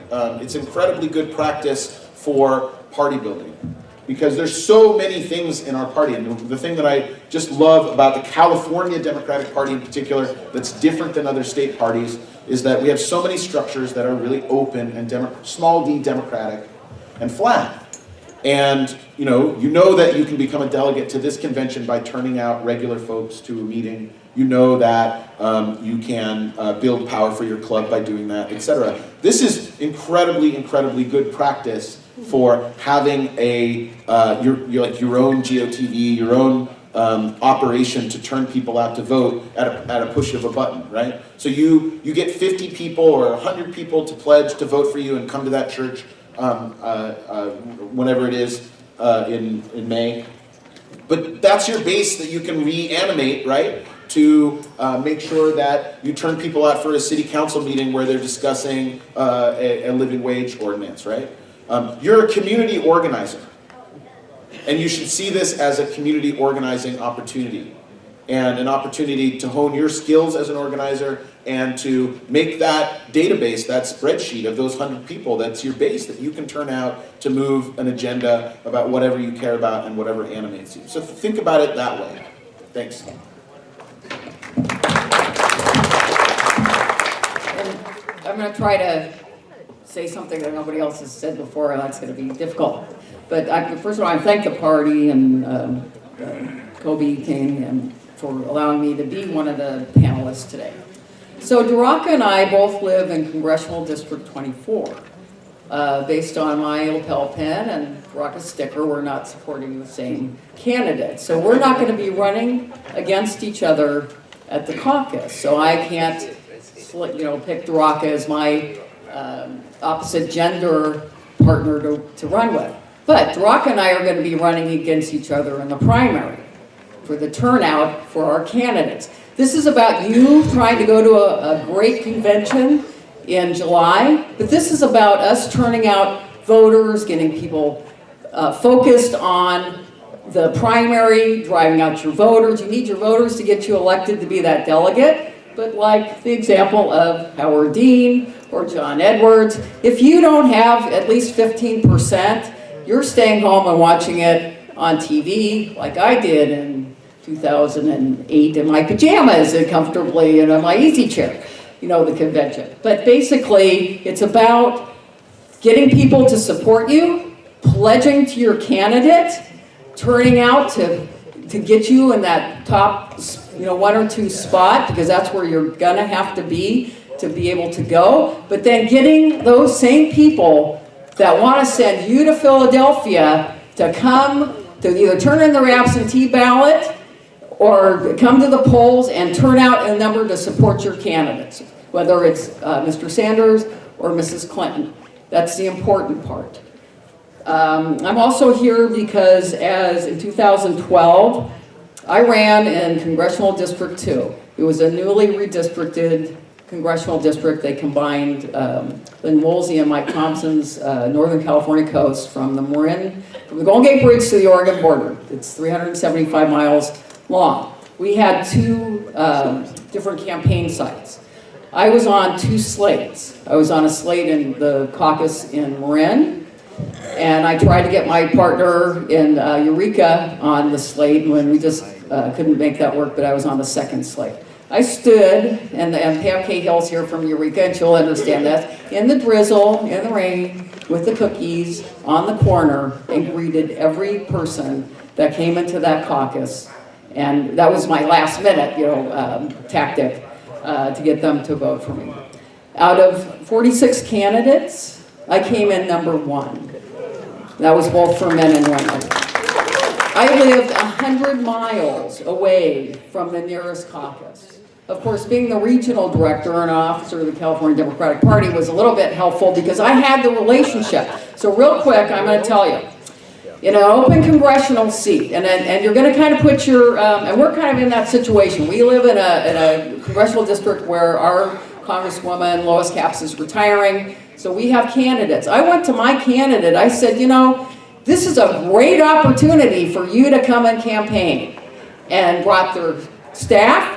It's incredibly good practice for party building. Because there's so many things in our party, and the thing that I just love about the California Democratic Party in particular that's different than other state parties is that we have so many structures that are really open and small d democratic and flat. And you know that you can become a delegate to this convention by turning out regular folks to a meeting. You know that you can build power for your club by doing that, etc. This is incredibly good practice for having your own GOTV, your own operation to turn people out to vote at a push of a button, right? So you get 50 people or 100 people to pledge to vote for you and come to that church whenever it is in May. But that's your base that you can reanimate, right? To make sure that you turn people out for a city council meeting where they're discussing a living wage ordinance, right? You're a community organizer, and you should see this as a community organizing opportunity and an opportunity to hone your skills as an organizer and to make that database, that spreadsheet of those 100 people, that's your base that you can turn out to move an agenda about whatever you care about and whatever animates you. So think about it that way. Thanks. And I'm going to try to say something that nobody else has said before, and that's going to be difficult. But first of all, I thank the party and Kobe King for allowing me to be one of the panelists today. So Duraka and I both live in Congressional District 24. Based on my lapel pin and Duraka's sticker, we're not supporting the same candidate. So we're not going to be running against each other at the caucus. So I can't pick Duraka as my opposite gender partner to run with. But Duraka and I are going to be running against each other in the primary for the turnout for our candidates. This is about you trying to go to a great convention in July, but this is about us turning out voters, getting people focused on the primary, driving out your voters. You need your voters to get you elected to be that delegate. But like the example of Howard Dean or John Edwards, if you don't have at least 15%, you're staying home and watching it on TV like I did in 2008 in my pajamas and comfortably and on my easy chair, the convention. But basically, it's about getting people to support you, pledging to your candidate, turning out to get you in that top, 1 or 2 spot, because that's where you're gonna have to be able to go. But then getting those same people that want to send you to Philadelphia to come to either turn in their absentee ballot or come to the polls and turn out a number to support your candidates, whether it's Mr. Sanders or Mrs. Clinton. That's the important part. I'm also here because as in 2012, I ran in Congressional District 2. It was a newly redistricted congressional district. They combined Lynn Woolsey and Mike Thompson's Northern California coast from the Golden Gate Bridge to the Oregon border. It's 375 miles long. We had 2 different campaign sites. I was on 2 slates. I was on a slate in the caucus in Marin, and I tried to get my partner in Eureka on the slate when we just couldn't make that work, but I was on the 2nd slate. I stood, and Pam Cahill's here from Eureka, and she'll understand this, in the drizzle, in the rain, with the cookies, on the corner, and greeted every person that came into that caucus. And that was my last minute, tactic to get them to vote for me. Out of 46 candidates, I came in number 1. That was both for men and women. I lived 100 miles away from the nearest caucus. Of course, being the regional director and an officer of the California Democratic Party was a little bit helpful because I had the relationship. So real quick, I'm going to tell you, in an open congressional seat, and you're going to kind of put your, and we're kind of in that situation. We live in a congressional district where our Congresswoman Lois Capps is retiring, so we have candidates. I went to my candidate, I said, this is a great opportunity for you to come and campaign. And brought their staff,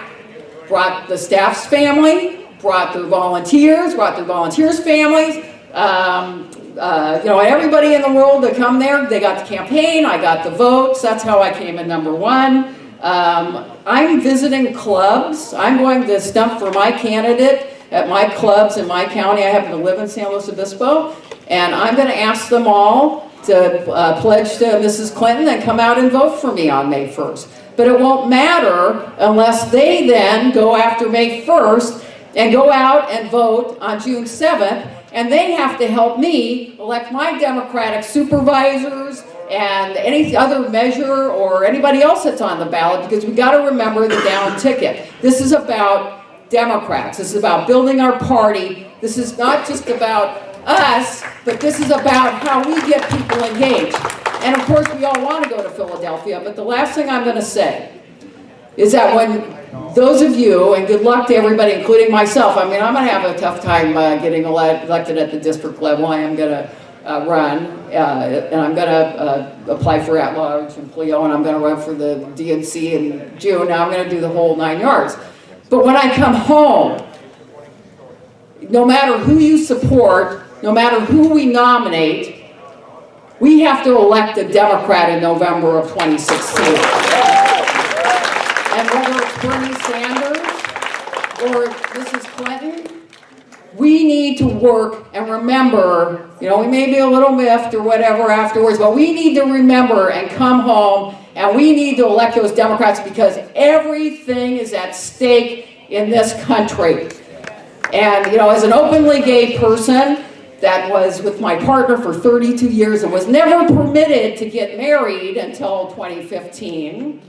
brought the staff's family, brought their volunteers families, everybody in the world to come there. They got the campaign, I got the votes. That's how I came in number 1. I'm visiting clubs. I'm going to stump for my candidate at my clubs in my county. I happen to live in San Luis Obispo, and I'm going to ask them all to pledge to Mrs. Clinton and come out and vote for me on May 1st. But it won't matter unless they then go after May 1st and go out and vote on June 7th, and they have to help me elect my Democratic supervisors and any other measure or anybody else that's on the ballot, because we got to remember the down ticket. This is about Democrats. This is about building our party. This is not just about us, but this is about how we get people engaged. And of course, we all want to go to Philadelphia, but the last thing I'm going to say is that when those of you, and good luck to everybody, including myself, I'm going to have a tough time getting elected at the district level. I am going to run, and I'm going to apply for at-large in Clio, and I'm going to run for the DNC in June. Now I'm going to do the whole 9 yards. But when I come home, no matter who you support, no matter who we nominate, we have to elect a Democrat in November of 2016. And whether it's Bernie Sanders or Mrs. Clinton, we need to work and remember, we may be a little miffed or whatever afterwards, but we need to remember and come home, and we need to elect those Democrats because everything is at stake in this country. And, as an openly gay person that was with my partner for 32 years and was never permitted to get married until 2015,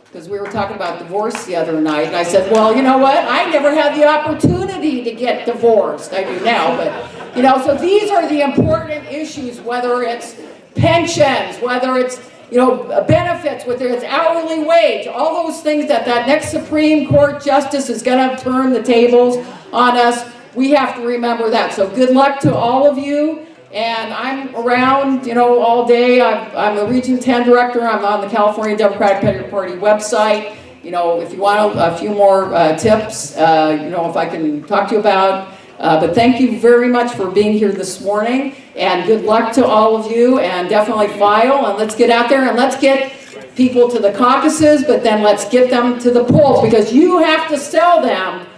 because we were talking about divorce the other night, and I said, well, you know what? I never had the opportunity to get divorced. I do now, but, so these are the important issues, whether it's pensions, whether it's, benefits, whether it's hourly wage, all those things that next Supreme Court justice is going to turn the tables on us. We have to remember that. So good luck to all of you. And I'm around, all day. I'm the Region 10 director. I'm on the California Democratic Party website. If you want a few more tips, if I can talk to you about. But thank you very much for being here this morning. And good luck to all of you. And definitely file. And let's get out there and let's get people to the caucuses. But then let's get them to the polls. Because you have to sell them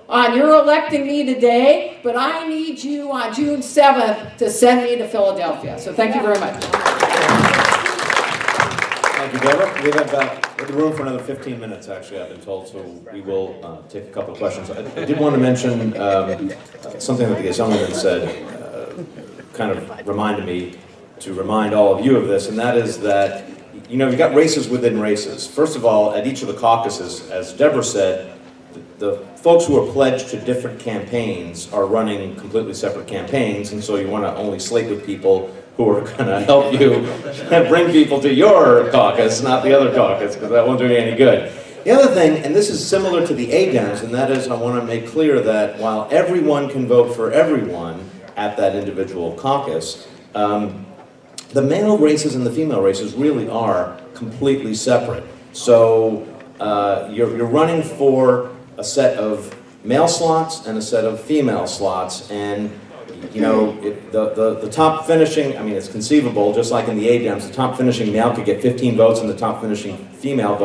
on you're electing me today, but I need you on June 7th to send me to Philadelphia. So thank you very much. Thank you, Deborah. We have the room for another 15 minutes, actually, I've been told, so we will take a couple of questions. I did want to mention something that the Assemblyman said, kind of reminded me to remind all of you of this, and that is that, you've got races within races. First of all, at each of the caucuses, as Deborah said, the folks who are pledged to different campaigns are running completely separate campaigns, and so you want to only slate with people who are going to help you bring people to your caucus, not the other caucus, because that won't do you any good. The other thing, and this is similar to the ADEMs, and that is I want to make clear that while everyone can vote for everyone at that individual caucus, the male races and the female races really are completely separate. So you're running for a set of male slots and a set of female slots, and you know, the top finishing, I mean, it's conceivable, just like in the ADEMs, the top finishing male could get 15 votes and the top finishing female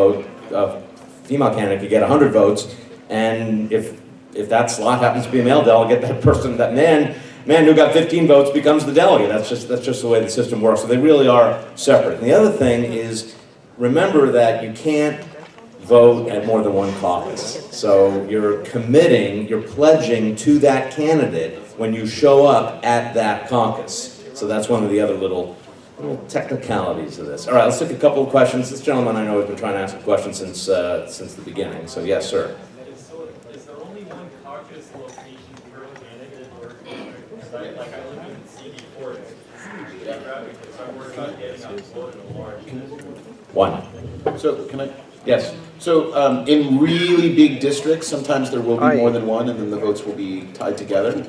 female candidate could get 100 votes, and if that slot happens to be a male delegate, that person, that man who got 15 votes becomes the delegate. That's just the way the system works. So they really are separate. And the other thing is, remember that you can't vote at more than one caucus. So you're committing, you're pledging to that candidate when you show up at that caucus. So that's one of the other little technicalities of this. All right, let's take a couple of questions. This gentleman I know has been trying to ask a question since the beginning. So yes, sir. Is there only one caucus location per candidate, or like I live in CD4, it's huge geographically, so I'm worried about getting out vote in a large. One. So can I? Yes. So in really big districts, sometimes there will be more than one, and then the votes will be tied together.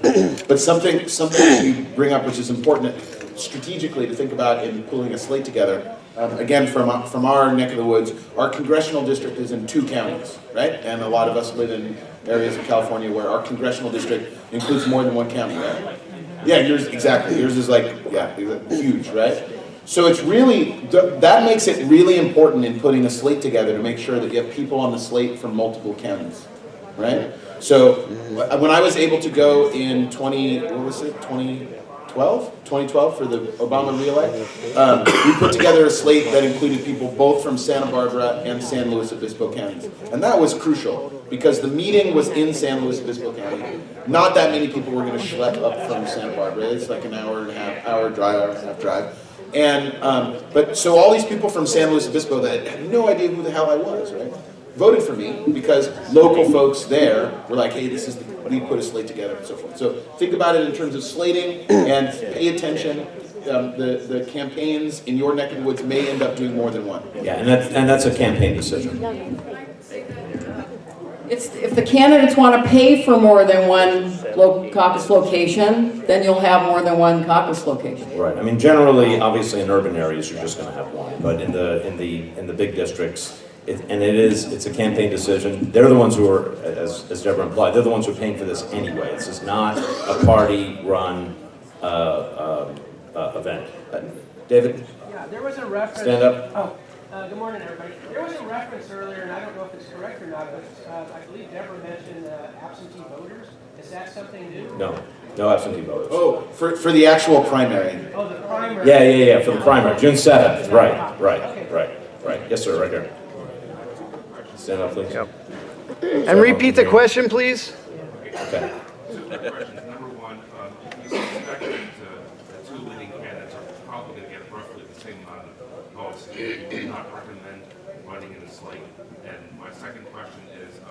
But something that you bring up, which is important strategically to think about in pulling a slate together. Again, from our neck of the woods, our congressional district is in 2 counties, right? And a lot of us live in areas of California where our congressional district includes more than one county, right? Yeah, yours exactly. Yours is like, yeah, huge, right? So it's really, that makes it really important in putting a slate together to make sure that you have people on the slate from multiple counties, right? So when I was able to go in 2012 for the Obama re-elect, we put together a slate that included people both from Santa Barbara and San Luis Obispo counties. And that was crucial because the meeting was in San Luis Obispo County. Not that many people were going to schlep up from Santa Barbara. It's like an hour and a half drive. And, but so all these people from San Luis Obispo that had no idea who the hell I was, right, voted for me because local folks there were like, hey, this is we put a slate together and so forth. So think about it in terms of slating and pay attention. The campaigns in your neck of the woods may end up doing more than one. Yeah, and that's a campaign decision. If the candidates want to pay for more than one caucus location, then you'll have more than one caucus location. Right. I mean, generally, obviously, in urban areas, you're just going to have one. But in the big districts, it's a campaign decision. They're the ones who are, as Deborah implied, they're the ones who are paying for this anyway. This is not a party-run event. David? Yeah, there was a reference. Stand up. Oh. Good morning, everybody. There was a reference earlier, and I don't know if it's correct or not, but I believe Deborah mentioned absentee voters. Is that something new? No absentee voters. Oh, for the actual primary. Oh, the primary. Yeah, for the primary, June 7th. Right. Yes, sir, right here. Stand up, please. Yep. And repeat the question, please. Okay. Number one, you suspect that the 2 leading candidates are probably going to get roughly the same amount of votes. You would not recommend running in a slate. And my second question is,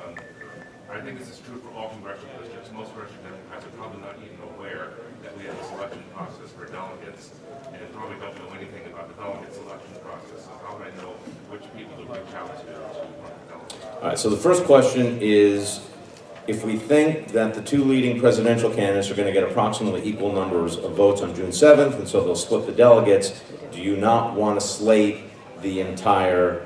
I think this is true for all congressional districts. Most congressional Democrats are probably not even aware that we have a selection process for delegates, and probably don't know anything about the delegate selection process. So how would I know which people to reach out to run for delegate? All right, so the first question is, if we think that the 2 leading presidential candidates are going to get approximately equal numbers of votes on June 7th, and so they'll split the delegates, do you not want to slate the entire,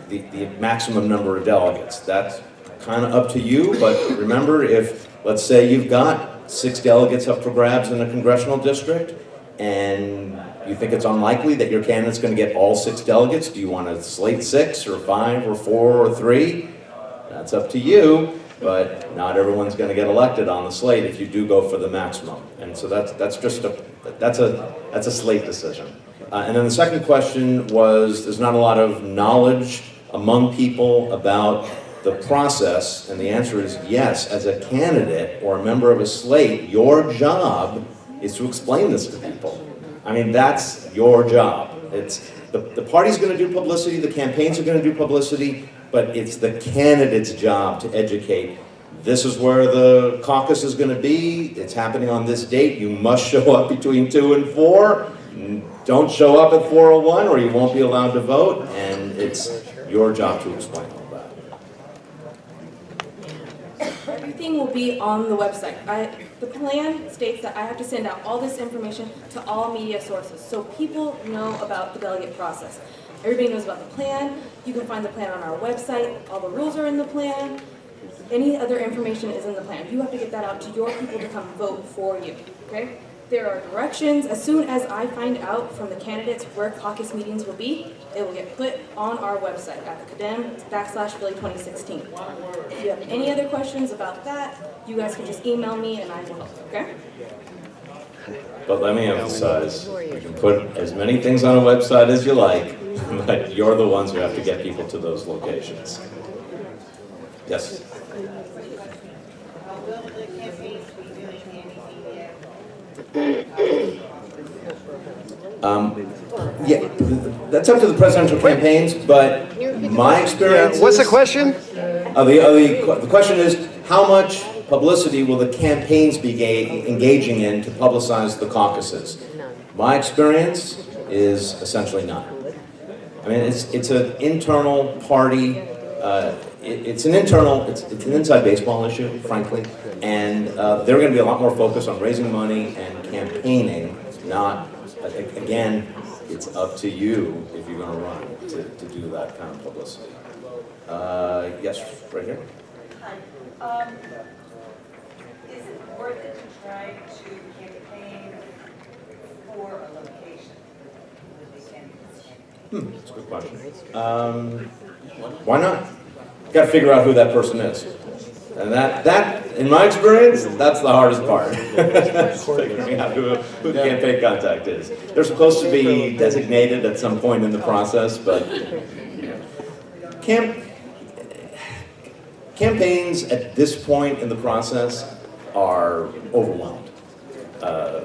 the maximum number of delegates? That's kind of up to you, but remember, if, let's say you've got 6 delegates up for grabs in a congressional district, and you think it's unlikely that your candidate's going to get all 6 delegates, do you want to slate 6 or 5 or 4 or 3? That's up to you, but not everyone's going to get elected on the slate if you do go for the maximum. And so that's a slate decision. And then the second question was, there's not a lot of knowledge among people about the process, and the answer is yes. As a candidate or a member of a slate, your job is to explain this to people. I mean, that's your job. It's the party's going to do publicity, the campaigns are going to do publicity, but it's the candidate's job to educate. This is where the caucus is going to be. It's happening on this date. You must show up between 2 and 4. Don't show up at 4:01 or you won't be allowed to vote, and it's your job to explain all that. Everything will be on the website. The plan states that I have to send out all this information to all media sources so people know about the delegate process. Everybody knows about the plan. You can find the plan on our website. All the rules are in the plan. Any other information is in the plan. You have to get that out to your people to come vote for you, okay? There are directions. As soon as I find out from the candidates where caucus meetings will be, it will get put on our website at the CADem/Philly 2016. If you have any other questions about that, you guys can just email me and I will help, okay? But let me emphasize, you can put as many things on a website as you like, but you're the ones who have to get people to those locations. Yes? Will the campaigns be doing anything yet? Yeah, that's up to the presidential campaigns, but my experience. What's the question? The question is, how much publicity will the campaigns be engaging in to publicize the caucuses? My experience is essentially none. I mean, it's an internal party. It's an inside baseball issue, frankly, and they're going to be a lot more focused on raising money and campaigning. Not, again, it's up to you if you're going to run to do that kind of publicity. Yes, right here. Hi. Is it worth it to try to campaign for a location with the candidates? That's a good question. Why not? You got to figure out who that person is. And that, in my experience, that's the hardest part. Figuring out who the campaign contact is. They're supposed to be designated at some point in the process, but campaigns at this point in the process are overwhelmed.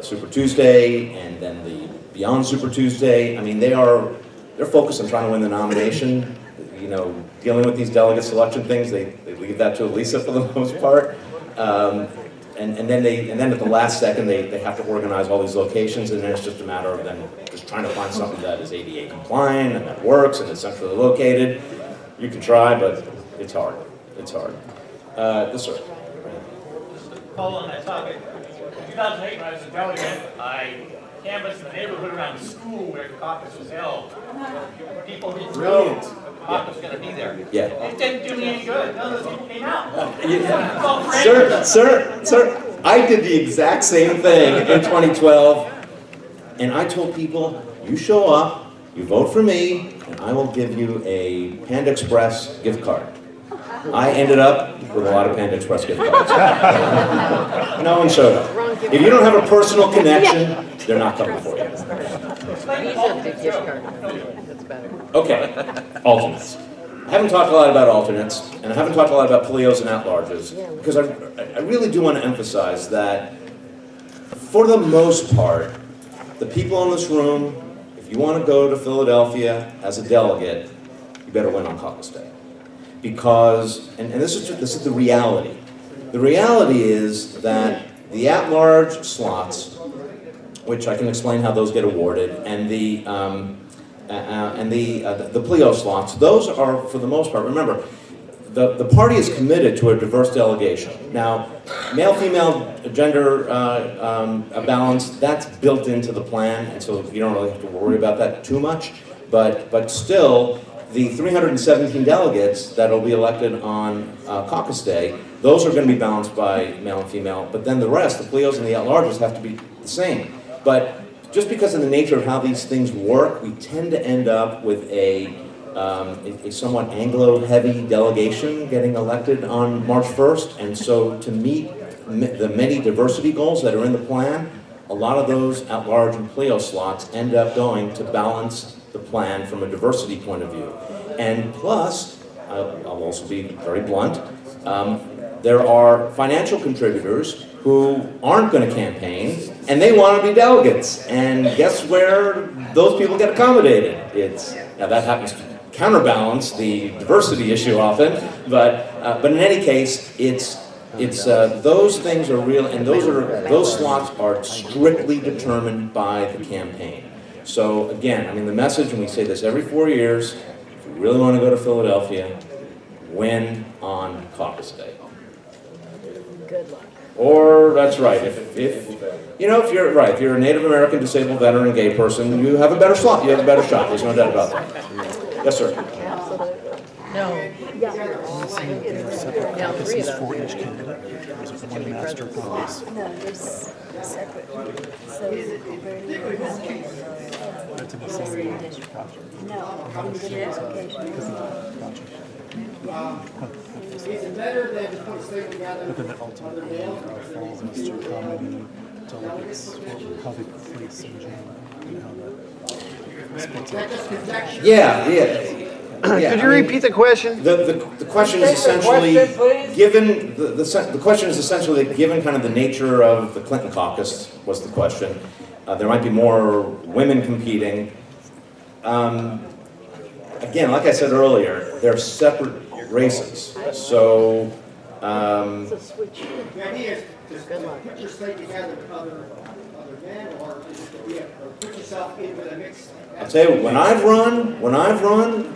Super Tuesday and then the Beyond Super Tuesday, I mean, they're focused on trying to win the nomination. You know, dealing with these delegate selection things, they leave that to Elisa for the most part. And then at the last second, they have to organize all these locations, and then it's just a matter of them just trying to find something that is ADA compliant and that works and is centrally located. You can try, but it's hard. It's hard. Yes, sir. Call on that topic. In 2008, when I was a delegate, I canvassed the neighborhood around the school where the caucus was held. People who know the caucus was going to be there. Yeah. It didn't do me any good. None of those people came out. Sir, I did the exact same thing in 2012, and I told people, you show up, you vote for me, and I will give you a Panda Express gift card. I ended up with a lot of Panda Express gift cards. No one showed up. If you don't have a personal connection, they're not coming for you. Okay, alternates. I haven't talked a lot about alternates, and I haven't talked a lot about Palios and at-larges, because I really do want to emphasize that, for the most part, the people in this room, if you want to go to Philadelphia as a delegate, you better win on caucus day. Because, and this is the reality. The reality is that the at-large slots, which I can explain how those get awarded, and the Pleo slots, those are, for the most part, remember, the party is committed to a diverse delegation. Now, male-female gender balance, that's built into the plan, and so you don't really have to worry about that too much, but still, the 317 delegates that will be elected on caucus day, those are going to be balanced by male and female, but then the rest, the Pleos and the at-larges, have to be the same. But just because of the nature of how these things work, we tend to end up with a somewhat Anglo-heavy delegation getting elected on March 1st, and so to meet the many diversity goals that are in the plan, a lot of those at-large and Pleo slots end up going to balance the plan from a diversity point of view. And plus, I'll also be very blunt, there are financial contributors who aren't going to campaign, and they want to be delegates. And guess where those people get accommodated? Now that happens to counterbalance the diversity issue often, but in any case, those things are real, and those slots are strictly determined by the campaign. So again, I mean, the message, and we say this every 4 years, if you really want to go to Philadelphia, win on caucus day. Good luck. Or, that's right, if you're a Native American, disabled, veteran, gay person, you have a better slot, you have a better shot, there's no doubt about that. Yes, sir. Absolutely. No. Yeah. Separate Now three of caucuses them. for each candidate, or is it one master caucus? No, there's separate. So That's in the same district. Gotcha. no, in different locations. Gotcha. Is it better than to put a slate together? But then it ultimately falls as to how many delegates, or how they place in general, and how that splits up. Yeah. Could you repeat the question? The question is essentially, given, the question is essentially that given kind of the nature of the Clinton caucus was the question, there might be more women competing. Again, like I said earlier, they're separate races. So, It's a switch. The idea is to put your slate together with other men, or is it to be put yourself in with a mix? I'll tell you, when I've run,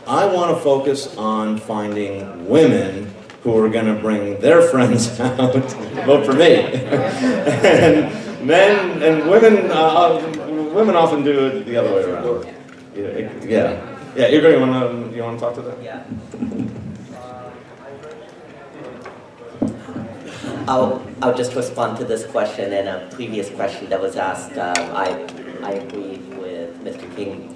I want to focus on finding women who are going to bring their friends out to vote for me. And men and women often do it the other way around. Yeah. You're going. You want to talk to that? Yeah. I'll just respond to this question and a previous question that was asked. I agree with Mr. King.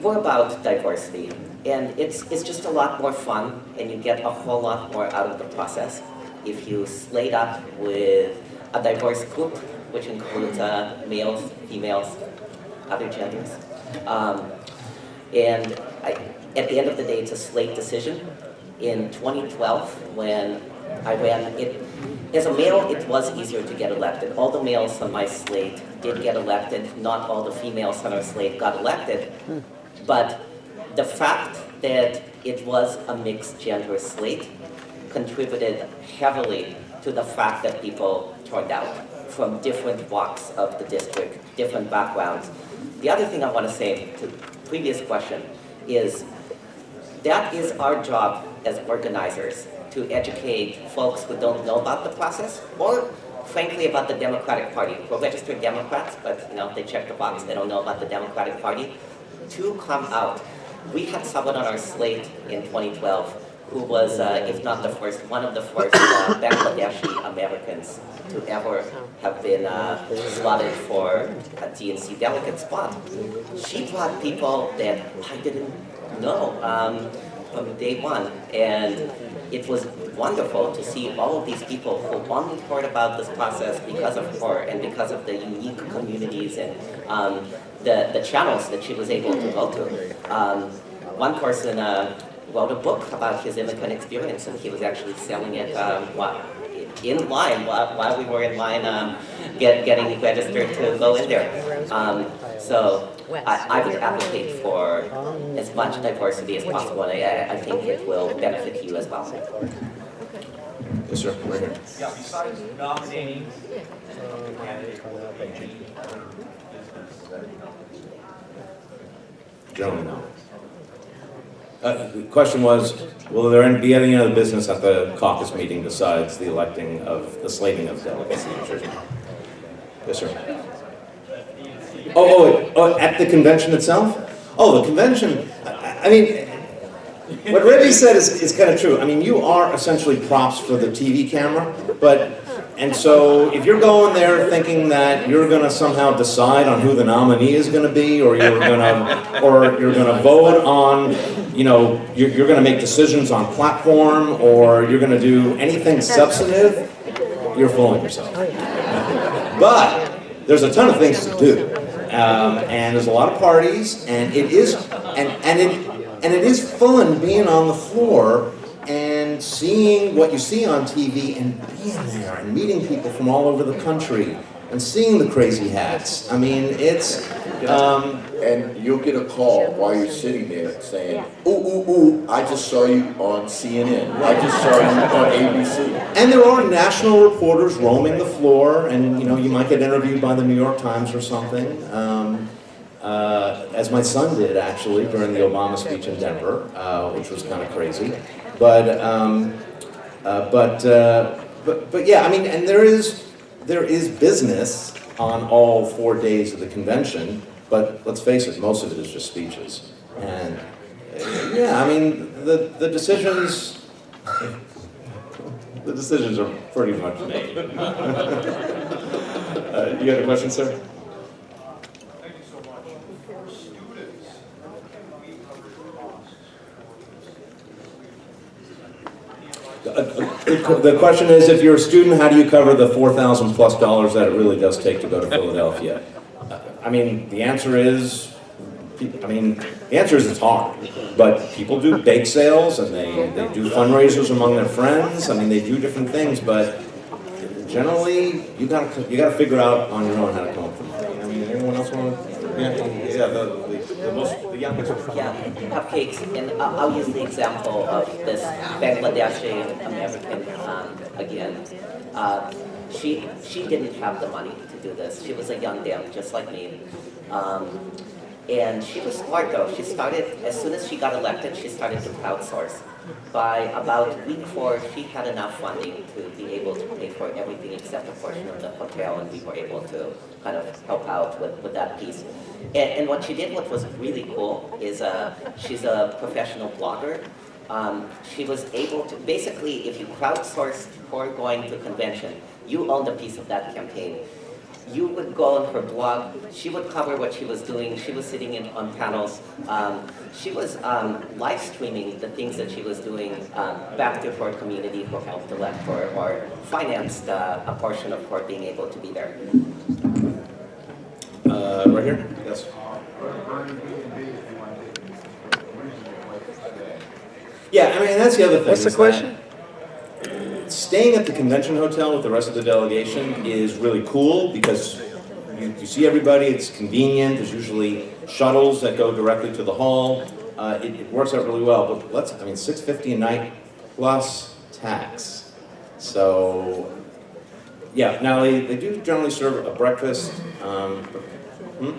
We're about diversity, and it's just a lot more fun, and you get a whole lot more out of the process if you slate up with a diverse group, which includes males, females, other genders. At the end of the day, it's a slate decision. In 2012, when I ran, as a male, it was easier to get elected. All the males on my slate did get elected. Not all the females on our slate got elected. But the fact that it was a mixed gender slate contributed heavily to the fact that people turned out from different walks of the district, different backgrounds. The other thing I want to say to the previous question is that is our job as organizers, to educate folks who don't know about the process, or frankly about the Democratic Party. We're registered Democrats, but they check the box, they don't know about the Democratic Party, to come out. We had someone on our slate in 2012 who was, if not the first, one of the first Bangladeshi Americans to ever have been slotted for a DNC delegate spot. She brought people that I didn't know from day one, and it was wonderful to see all of these people who only heard about this process because of her and because of the unique communities and the channels that she was able to go to. One person wrote a book about his immigrant experience, and he was actually selling it in line while we were in line getting registered to go in there. So I would advocate for as much diversity as possible, and I think it will benefit you as well. Yes, sir. Right here. Yeah, besides nominating candidates, Gentlemen, no. The question was, will there be any other business at the caucus meeting besides the slating of delegates? Yes, sir. Oh, at the convention itself? Oh, the convention, I mean, what Reggie said is kind of true. I mean, you are essentially props for the TV camera, and so if you're going there thinking that you're going to somehow decide on who the nominee is going to be, or you're going to vote on, you're going to make decisions on platform, or you're going to do anything substantive, you're fooling yourself. But there's a ton of things to do, and there's a lot of parties, and it is fun being on the floor and seeing what you see on TV and being there and meeting people from all over the country and seeing the crazy hats. I mean, it's... and you'll get a call while you're sitting there saying, ooh, I just saw you on CNN. I just saw you on ABC. And there are national reporters roaming the floor, and you might get interviewed by the New York Times or something. As my son did, actually, during the Obama speech in Denver, which was kind of crazy. But yeah, I mean, and there is business on all 4 days of the convention, but let's face it, most of it is just speeches. And Yeah, I mean, the decisions, the decisions are pretty much made. You have a question, sir? Thank you so much. For students, how can we cover costs? The question is, if you're a student, how do you cover the $4,000+ that it really does take to go to Philadelphia? I mean, the answer is, it's hard. But people do bake sales, and they do fundraisers among their friends. I mean, they do different things, but generally, you gotta figure out on your own how to come up with money. I mean, anyone else want to? Yeah, the youngest. Yeah, cupcakes, and I'll use the example of this Bangladeshi American again. She didn't have the money to do this. She was a young dame, just like me. And she was smart though. She started, as soon as she got elected, she started to crowdsource. By about week 4, she had enough funding to be able to pay for everything except a portion of the hotel, and we were able to kind of help out with that piece. And what she did, what was really cool, is she's a professional blogger. She was able to, basically, if you crowdsourced for going to convention, you owned a piece of that campaign. You would go on her blog, she would cover what she was doing, she was sitting on panels, she was live streaming the things that she was doing back to her community who helped elect her or financed a portion of her being able to be there. Right here? Yes. Yeah, I mean, that's the other thing. What's the question? Staying at the convention hotel with the rest of the delegation is really cool because you see everybody, it's convenient, there's usually shuttles that go directly to the hall. It works out really well, but $650 a night plus tax. So, yeah, now they do generally serve a breakfast. Oh, you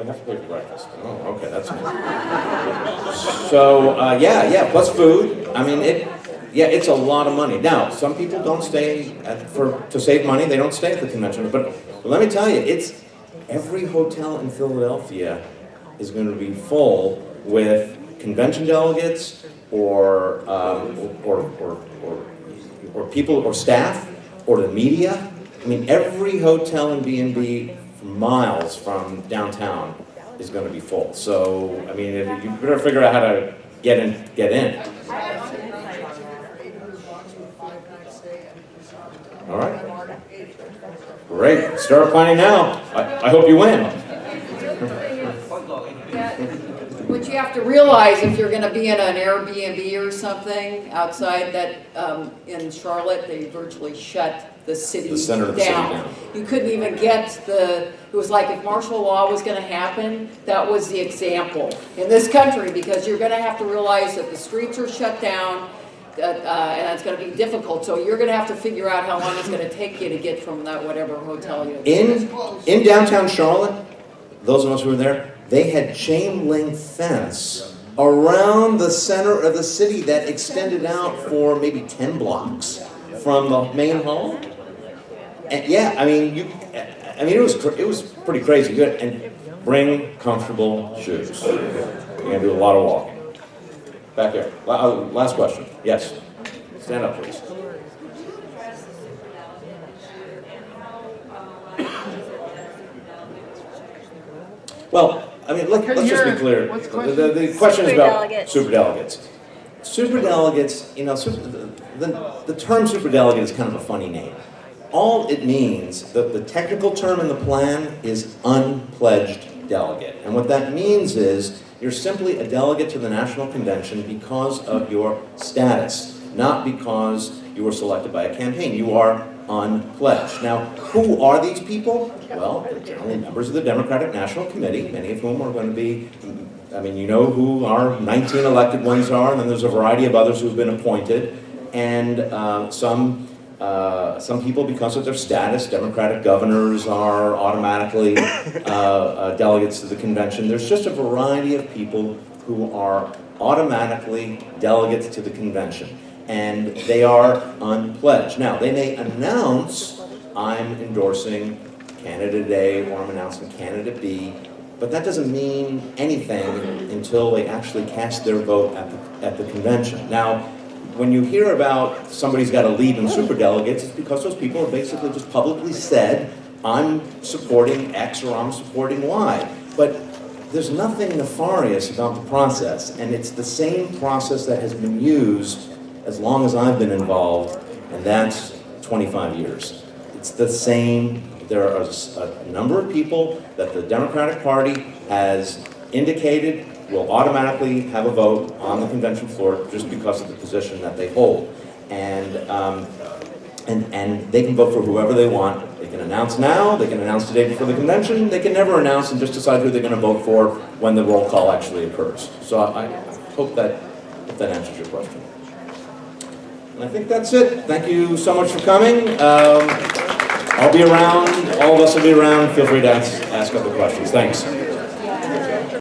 have to pay for breakfast. Oh, okay, that's nice. So, yeah, plus food. I mean, it's a lot of money. Now, some people don't stay to save money. They don't stay at the convention. But let me tell you, every hotel in Philadelphia is going to be full with convention delegates or people or staff or the media. I mean, every hotel in B&B miles from downtown is going to be full. So, I mean, you better figure out how to get in. All right. Great. Start planning now. I hope you win. What you have to realize if you're going to be in an Airbnb or something outside that in Charlotte, they virtually shut the city the center of the down. city down. You couldn't even get it was like if martial law was going to happen, that was the example in this country because you're going to have to realize that the streets are shut down. And it's going to be difficult. So you're going to have to figure out how long it's going to take you to get from that whatever hotel you're in downtown Charlotte, those of us who were there, they had chain link fence around the center of the city that extended out for maybe 10 blocks from the main hall. And yeah, it was pretty crazy. Good, and bring comfortable shoes. You're going to do a lot of walking. Back here. Last question. Yes. Stand up, please. Well, I mean, let's just be clear. The question is about superdelegates. Superdelegates, the term superdelegate is kind of a funny name. All it means, the technical term in the plan is unpledged delegate. And what that means is you're simply a delegate to the National Convention because of your status, not because you were selected by a campaign. You are unpledged. Now, who are these people? Well, they're generally members of the Democratic National Committee, many of whom are going to be, you know who our 19 elected ones are, and then there's a variety of others who've been appointed, and some people, because of their status, Democratic governors are automatically delegates to the convention. There's just a variety of people who are automatically delegates to the convention, and they are unpledged. Now, they may announce, I'm endorsing candidate A, or I'm announcing candidate B, but that doesn't mean anything until they actually cast their vote at the convention. Now, when you hear about somebody's got to lead in superdelegates, it's because those people have basically just publicly said, I'm supporting X or I'm supporting Y. But there's nothing nefarious about the process, and it's the same process that has been used as long as I've been involved, and that's 25 years. It's the same. There are a number of people that the Democratic Party has indicated will automatically have a vote on the convention floor just because of the position that they hold. And they can vote for whoever they want. They can announce now, they can announce the day before the convention, they can never announce and just decide who they're going to vote for when the roll call actually occurs. So I hope that answers your question. And I think that's it. Thank you so much for coming. I'll be around, all of us will be around. Feel free to ask other questions. Thanks.